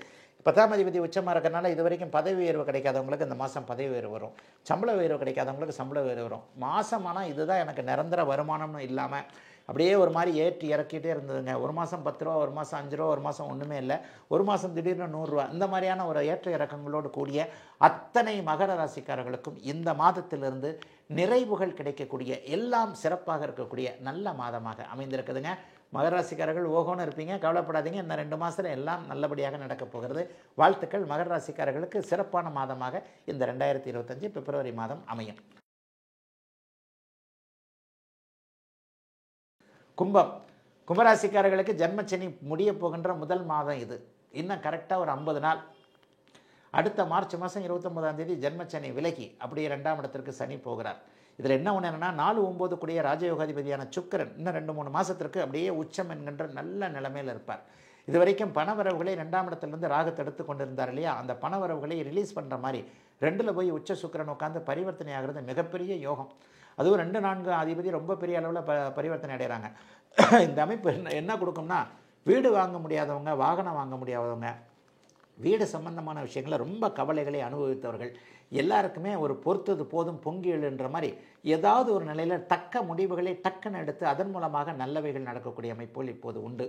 [SPEAKER 1] 10ஆம் அதிபதி உச்சமாக இருக்கிறனால இது வரைக்கும் பதவி உயர்வு கிடைக்காதவங்களுக்கு இந்த மாதம் பதவி உயர்வு வரும். சம்பள உயர்வு கிடைக்காதவங்களுக்கு சம்பள உயர்வு வரும். மாதமானால் இதுதான் எனக்கு நிரந்தர வருமானம்னு இல்லாமல் அப்படியே ஒரு மாதிரி ஏற்றி இறக்கிட்டே இருந்ததுங்க. ஒரு மாதம் 10 ரூபா, ஒரு மாதம் 5 ரூபா, ஒரு மாதம் ஒன்றுமே இல்லை, ஒரு மாதம் திடீர்னு 100 ரூபா, இந்த மாதிரியான ஒரு ஏற்ற இறக்கங்களோடு கூடிய அத்தனை மகர ராசிக்காரர்களுக்கும் இந்த மாதத்திலிருந்து நிறைவுகள் கிடைக்கக்கூடிய, எல்லாம் சிறப்பாக இருக்கக்கூடிய நல்ல மாதமாக அமைந்திருக்குதுங்க. மகர ராசிக்காரர்கள் ஓகோன்னு இருப்பீங்க, கவலைப்படாதீங்க. இந்த 2 மாதத்தில் எல்லாம் நல்லபடியாக நடக்கப் போகிறது. வாழ்த்துக்கள். மகர ராசிக்காரர்களுக்கு சிறப்பான மாதமாக இந்த 2025 பிப்ரவரி மாதம் அமையும். கும்பராசிக்காரர்களுக்கு ஜென்மச்சனி முடிய போகின்ற முதல் மாதம் இது. இன்னும் கரெக்டாக ஒரு 50 நாள். அடுத்த மார்ச் மாதம் 29ஆம் தேதி ஜென்மச்சனி விலகி அப்படியே 2ஆம் இடத்திற்கு சனி போகிறார். இதில் என்ன ஒன்று என்னென்னா 4-9 கூடிய ராஜயோகாதிபதியான சுக்கிரன் இன்னும் 2-3 மாதத்திற்கு அப்படியே உச்சம் என்கின்ற நல்ல நிலைமையில் இருப்பார். இது வரைக்கும் பணவரவுகளை 2ஆம் இடத்துலேருந்து ராகு தடுத்து கொண்டிருந்தார் இல்லையா, அந்த பணவரவுகளை ரிலீஸ் பண்ணுற மாதிரி 2ல் போய் உச்ச சுக்கிரன் உட்காந்து பரிவர்த்தனை ஆகிறது மிகப்பெரிய யோகம். அதுவும் 2-4 அதிபதி ரொம்ப பெரிய அளவில் பரிவர்த்தனை அடைகிறாங்க. இந்த அமைப்பு என்ன கொடுக்கும்னா, வீடு வாங்க முடியாதவங்க, வாகனம் வாங்க முடியாதவங்க, வீடு சம்பந்தமான விஷயங்களில் ரொம்ப கவலைகளை அனுபவித்தவர்கள் எல்லாருக்குமே ஒரு பொறுத்தது போதும் பொங்கி எழுன்ற மாதிரி ஏதாவது ஒரு நிலையில் தக்க முடிவுகளை டக்குன்னு எடுத்து அதன் மூலமாக நல்லவைகள் நடக்கக்கூடிய அமைப்புகள் இப்போது உண்டு.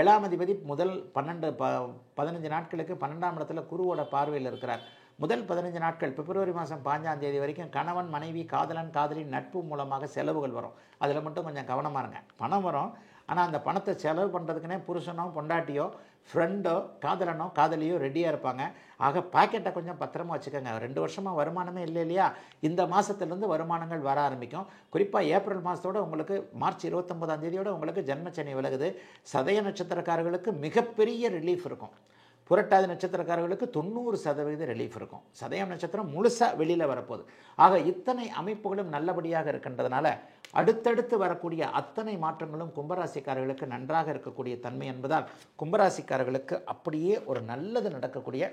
[SPEAKER 1] 7ஆம் அதிபதி முதல் 15 நாட்களுக்கு 12ஆம் இடத்துல குருவோட பார்வையில் இருக்கிறார். முதல் 15 நாட்கள் பிப்ரவரி மாதம் 5ஆம் தேதி வரைக்கும் கணவன் மனைவி காதலன் காதலி நட்பு மூலமாக செலவுகள் வரும். அதில் மட்டும் கொஞ்சம் கவனமாக இருங்க. பணம் வரும், ஆனால் அந்த பணத்தை செலவு பண்ணுறதுக்குனே புருஷனோ பொண்டாட்டியோ ஃப்ரெண்டோ காதலனோ காதலியோ ரெடியாக இருப்பாங்க. ஆக பாக்கெட்டை கொஞ்சம் பத்திரமா வச்சுக்கோங்க. 2 வருஷமாக வருமானமே இல்லை இல்லையா, இந்த மாதத்துலேருந்து வருமானங்கள் வர ஆரம்பிக்கும். குறிப்பாக ஏப்ரல் மாதத்தோடு உங்களுக்கு மார்ச் 29ஆம் தேதியோடு உங்களுக்கு ஜென்மச்சனி விலகுது. சதய நட்சத்திரக்காரர்களுக்கு மிகப்பெரிய ரிலீஃப் இருக்கும். புரட்டாதி நட்சத்திரக்காரர்களுக்கு 90% ரிலீஃப் இருக்கும். சதயம் நட்சத்திரம் முழுசாக வெளியில் வரப்போகுது. ஆக இத்தனை அமைப்புகளும் நல்லபடியாக இருக்கின்றதுனால அடுத்தடுத்து வரக்கூடிய அத்தனை மாற்றங்களும் கும்பராசிக்காரர்களுக்கு நன்றாக இருக்கக்கூடிய தன்மை என்பதால் கும்பராசிக்காரர்களுக்கு அப்படியே ஒரு நல்லது நடக்கக்கூடிய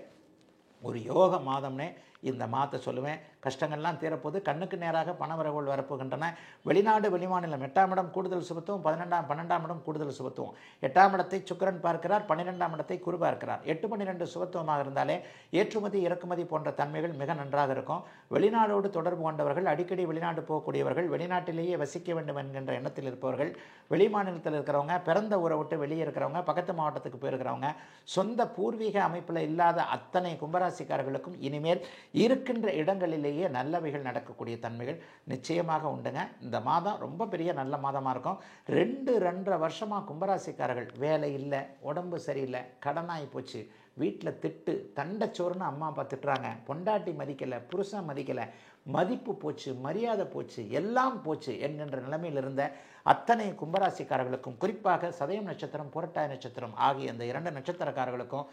[SPEAKER 1] ஒரு யோக மாதம்னே இந்த மாதத்தை சொல்லுவேன். கஷ்டங்கள்லாம் தீரப்போது, கண்ணுக்கு நேராக பணவரவுகள் வரப்போகின்றன. வெளிநாடு வெளிமாநிலம் 8ஆம் இடம் கூடுதல் சுபத்துவம், 12ஆம் இடம் கூடுதல் சுபத்துவம். 8ஆம் இடத்தை சுக்கிரன் பார்க்கிறார், 12ஆம் இடத்தை குரு பார்க்கிறார். 8-12 சுபத்துவமாக இருந்தாலே ஏற்றுமதி இறக்குமதி போன்ற தன்மைகள் மிக நன்றாக இருக்கும். வெளிநாடோடு தொடர்பு கொண்டவர்கள், அடிக்கடி வெளிநாடு போகக்கூடியவர்கள், வெளிநாட்டிலேயே வசிக்க வேண்டும் என்கின்ற எண்ணத்தில் இருப்பவர்கள், வெளிமாநிலத்தில் இருக்கிறவங்க, பிறந்த ஊரை விட்டு வெளியே இருக்கிறவங்க, பக்கத்து மாவட்டத்துக்கு போயிருக்கிறவங்க, சொந்த பூர்வீக அமைப்பில் இல்லாத அத்தனை கும்பராசிக்காரர்களுக்கும் இனிமேல் இருக்கின்ற இடங்களிலேயே நல்லவைகள் நடக்கக்கூடிய தன்மைகள் நிச்சயமாக உண்டுங்க. இந்த மாதம் ரொம்ப பெரிய நல்ல மாதமாக இருக்கும். 2-2.5 வருஷமாக கும்பராசிக்காரர்கள் வேலை இல்லை, உடம்பு சரியில்லை, கடனாகி போச்சு, வீட்டில் திட்டு, தண்டச்சோறுன்னு அம்மா அப்பா திட்டுறாங்க, பொண்டாட்டி மதிக்கலை, புருஷன் மதிக்கலை, மதிப்பு போச்சு, மரியாதை போச்சு, எல்லாம் போச்சு என்கின்ற நிலைமையில் இருந்த அத்தனை கும்பராசிக்காரர்களுக்கும், குறிப்பாக சதயம் நட்சத்திரம் புரட்டாதி நட்சத்திரம் ஆகிய இந்த 2 நட்சத்திரக்காரர்களுக்கும்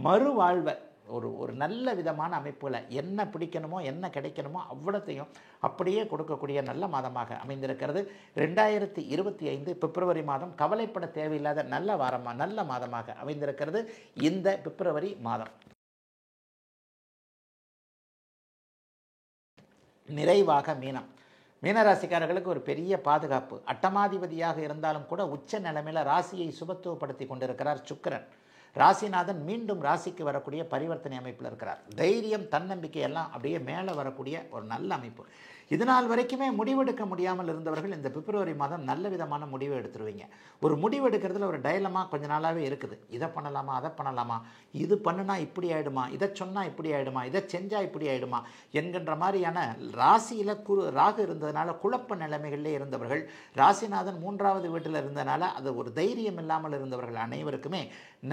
[SPEAKER 1] மறுவாழ்வை ஒரு நல்ல விதமான அமைப்புகளை என்ன பிடிக்கணுமோ என்ன கிடைக்கணுமோ அவ்வளத்தையும் அப்படியே கொடுக்கக்கூடிய நல்ல மாதமாக அமைந்திருக்கிறது. 2025 பிப்ரவரி மாதம் கவலைப்பட தேவையில்லாத நல்ல மாதமாக அமைந்திருக்கிறது இந்த பிப்ரவரி மாதம். நிறைவாக மீனராசிக்காரர்களுக்கு ஒரு பெரிய பாதுகாப்பு. அட்டமாதிபதியாக இருந்தாலும் கூட உச்ச நிலைமையில் ராசியை சுபத்துவப்படுத்தி கொண்டிருக்கிறார் சுக்கிரன். ராசிநாதன் மீண்டும் ராசிக்கு வரக்கூடிய பரிவர்த்தனை அமைப்பில் இருக்கிறார். தைரியம், தன்னம்பிக்கை எல்லாம் அப்படியே மேலே வரக்கூடிய ஒரு நல்ல அமைப்பு. இதனால் வரைக்குமே முடிவெடுக்க முடியாமல் இருந்தவர்கள் இந்த பிப்ரவரி மாதம் நல்ல விதமான முடிவு எடுத்துருவீங்க. ஒரு முடிவு எடுக்கிறதுல ஒரு டைலமா கொஞ்ச நாளாகவே இருக்குது. இதை பண்ணலாமா, அதை பண்ணலாமா, இது பண்ணுனா இப்படி ஆகிடுமா, இதை சொன்னால் இப்படி ஆகிடுமா, இதை செஞ்சால் இப்படி ஆகிடுமா என்கின்ற மாதிரியான ராசியில் ராகு இருந்ததுனால குழப்ப நிலைமைகளிலே இருந்தவர்கள், ராசிநாதன் 3வது வீட்டில் இருந்ததுனால அது ஒரு தைரியம் இல்லாமல் இருந்தவர்கள் அனைவருக்குமே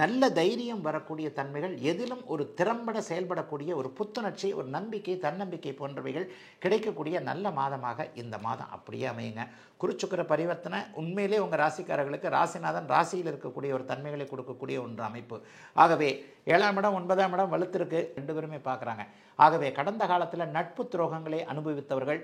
[SPEAKER 1] நல்ல தைரியம் வரக்கூடிய தன்மைகள், எதிலும் ஒரு திறம்பட செயல்படக்கூடிய ஒரு புத்துணர்ச்சி, ஒரு நம்பிக்கை, தன்னம்பிக்கை போன்றவைகள் கிடைக்கக்கூடிய நல்ல மாதமாக இந்த மாதம் அப்படியே அமையுங்க. குருச்சுக்கிர பரிவர்த்தனை உண்மையிலே உங்கள் ராசிக்காரர்களுக்கு ராசிநாதன் ராசியில் இருக்கக்கூடிய ஒரு தன்மைகளை கொடுக்கக்கூடிய ஒன்று அமைப்பு. ஆகவே 7ஆம் இடம் 9ஆம் இடம் வலுத்திருக்கு, 2 பேருமே பார்க்குறாங்க. ஆகவே கடந்த காலத்தில் நட்பு துரோகங்களை அனுபவித்தவர்கள்,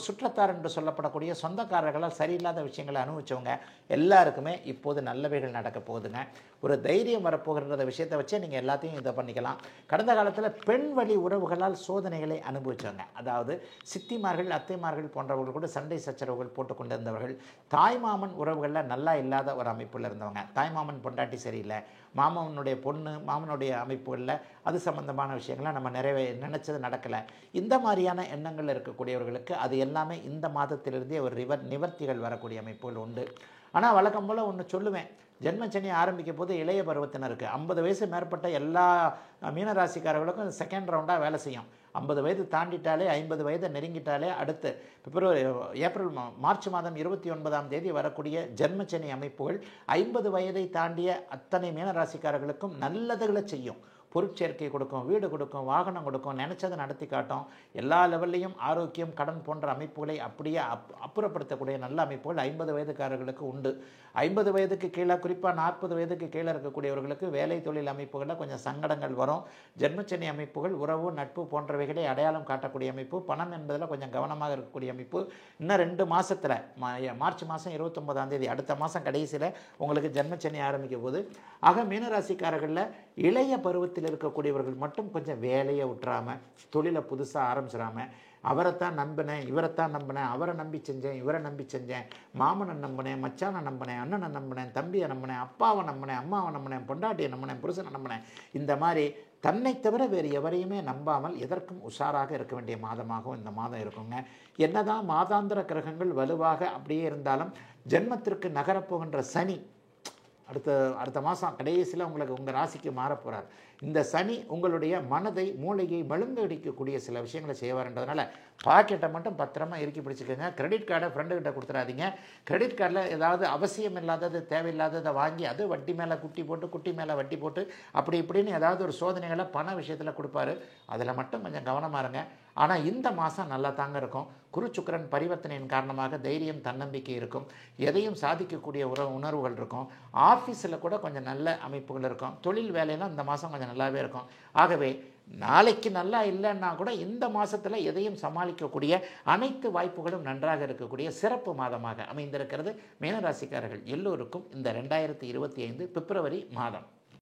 [SPEAKER 1] சுற்றத்தார் என்று சொல்லப்படக்கூடிய சொந்தக்காரர்களால் சரியில்லாத விஷயங்களை அனுபவித்தவங்க எல்லாருக்குமே இப்போது நல்லவைகள் நடக்க போகுதுங்க. ஒரு தைரியம் வரப்போகிற விஷயத்தை வச்சே நீங்கள் எல்லாத்தையும் இதை பண்ணிக்கலாம். கடந்த காலத்தில் பெண் வழி உறவுகளால் சோதனைகளை அனுபவித்தவங்க, அதாவது சித்திமார்கள், அத்தைமார்கள் போன்றவர்கள் கூட சண்டை சச்சரவுகள் போட்டு கொண்டிருந்தவர்கள், தாய்மாமன் உறவுகளில் நல்லா இல்லாத ஒரு அமைப்பில் இருந்தவங்க, தாய்மாமன் பொண்டாட்டி சரியில்லை, மாமனுடைய பொண்ணு மாமனுடைய அமைப்புகளில் அது சம்பந்தமான விஷயங்கள்லாம் நம்ம நினைச்சது நடக்கலை, இந்த மாதிரியான எண்ணங்கள் இருக்கக்கூடியவர்களுக்கு அது எல்லாமே இந்த மாதத்திலிருந்தே ஒரு நிவர்த்திகள் வரக்கூடிய அமைப்புகள் உண்டு. ஆனால் வழக்கம் போல் ஒன்று சொல்லுவேன், ஜென்மச்சனி ஆரம்பிக்கும் போது இளைய பருவத்தினருக்கு 50 வயசு மேற்பட்ட எல்லா மீனராசிக்காரர்களுக்கும் செகண்ட் ரவுண்டாக வேலை செய்யும். 50 வயது தாண்டிட்டாலே, 50 வயதை நெருங்கிட்டாலே அடுத்து மார்ச் மாதம் 29ஆம் தேதி வரக்கூடிய ஜென்மச்சனி அமைப்புகள் 50 வயதை தாண்டிய அத்தனை மீனராசிக்காரர்களுக்கும் நல்லதுகளை செய்யும். பொருட்சேர்க்கை கொடுக்கும், வீடு கொடுக்கும், வாகனம் கொடுக்கும், நினைச்சதை நடத்தி காட்டும். எல்லா லெவல்லையும் ஆரோக்கியம், கடன் போன்ற அமைப்புகளை அப்படியே அப்புறப்படுத்தக்கூடிய நல்ல அமைப்புகள் 50 வயதுக்காரர்களுக்கு உண்டு. 50 வயதுக்கு கீழே, குறிப்பாக 40 வயதுக்கு கீழே இருக்கக்கூடியவர்களுக்கு வேலை தொழில் அமைப்புகளில் கொஞ்சம் சங்கடங்கள் வரும். ஜென்மச்சனி அமைப்புகள் உறவு, நட்பு போன்றவைகளை அடையாளம் காட்டக்கூடிய அமைப்பு. பணம் என்பதில் கொஞ்சம் கவனமாக இருக்கக்கூடிய அமைப்பு. இன்னும் 2 மாதத்தில் மார்ச் மாதம் 29ஆம் தேதி அடுத்த மாதம் கடைசியில் உங்களுக்கு ஜென்மச்சனி ஆரம்பிக்கும் போது, ஆக மீனராசிக்காரர்களில் இளைய பருவத்தில் இருக்கக்கூடியவர்கள் மட்டும் கொஞ்சம் வேலையை விட்டுறாமல், தொழிலை புதுசாக ஆரம்பிச்சிடாமல், அவரைத்தான் நம்பினேன், இவரைத்தான் நம்பினேன், அவரை நம்பி செஞ்சேன், இவரை நம்பி செஞ்சேன், மாமனை நம்பினேன், மச்சானை நம்பினேன், அண்ணனை நம்பினேன், தம்பியை நம்பினேன், அப்பாவை நம்பினேன், அம்மாவை நம்பினேன், பொண்டாட்டியை நம்பினேன், புருஷனை நம்பினேன், இந்த மாதிரி தன்னை தவிர வேறு எவரையுமே நம்பாமல் எதற்கும் உஷாராக இருக்க வேண்டிய மாதமாகவும் இந்த மாதம் இருக்குங்க. என்னதான் மாதாந்திர கிரகங்கள் வலுவாக அப்படியே இருந்தாலும் ஜென்மத்திற்கு நகரப்போகின்ற சனி அடுத்த மாதம் கடைசியில் உங்களுக்கு உங்கள் ராசிக்கு மாறப்போகிறார். இந்த சனி உங்களுடைய மனதை, மூளையை மழுங்கடிக்கக்கூடிய சில விஷயங்களை செய்வார்ன்றதுனால பாக்கெட்டை மட்டும் பத்திரமா இறுக்கி பிடிச்சிக்கோங்க. கிரெடிட் கார்டை ஃப்ரெண்டுக்கிட்ட கொடுத்துடாதீங்க. கிரெடிட் கார்டில் ஏதாவது அவசியம் இல்லாதது, தேவையில்லாததை வாங்கி அது வட்டி மேலே குட்டி போட்டு, குட்டி மேலே வட்டி போட்டு, அப்படி இப்படின்னு ஏதாவது ஒரு சோதனைகளை பண விஷயத்தில் கொடுப்பாரு. அதில் மட்டும் கொஞ்சம் கவனமாக இருங்க. ஆனால் இந்த மாதம் நல்லா தாங்க இருக்கும். குரு சுக்கிரன் பரிவர்த்தனையின் காரணமாக தைரியம், தன்னம்பிக்கை இருக்கும். எதையும் சாதிக்கக்கூடிய உணர்வுகள் இருக்கும். ஆஃபீஸில் கூட கொஞ்சம் நல்ல அமைப்புகள் இருக்கும். தொழில் வேலையெல்லாம் இந்த மாதம் கொஞ்சம் நல்லாவே இருக்கும். ஆகவே நாளைக்கு நல்லா இல்லைன்னா கூட இந்த மாதத்தில் எதையும் சமாளிக்கக்கூடிய அனைத்து வாய்ப்புகளும் நன்றாக இருக்கக்கூடிய சிறப்பு மாதமாக அமைந்திருக்கிறது மீனராசிக்காரர்கள் எல்லோருக்கும் இந்த 2025 பிப்ரவரி மாதம்.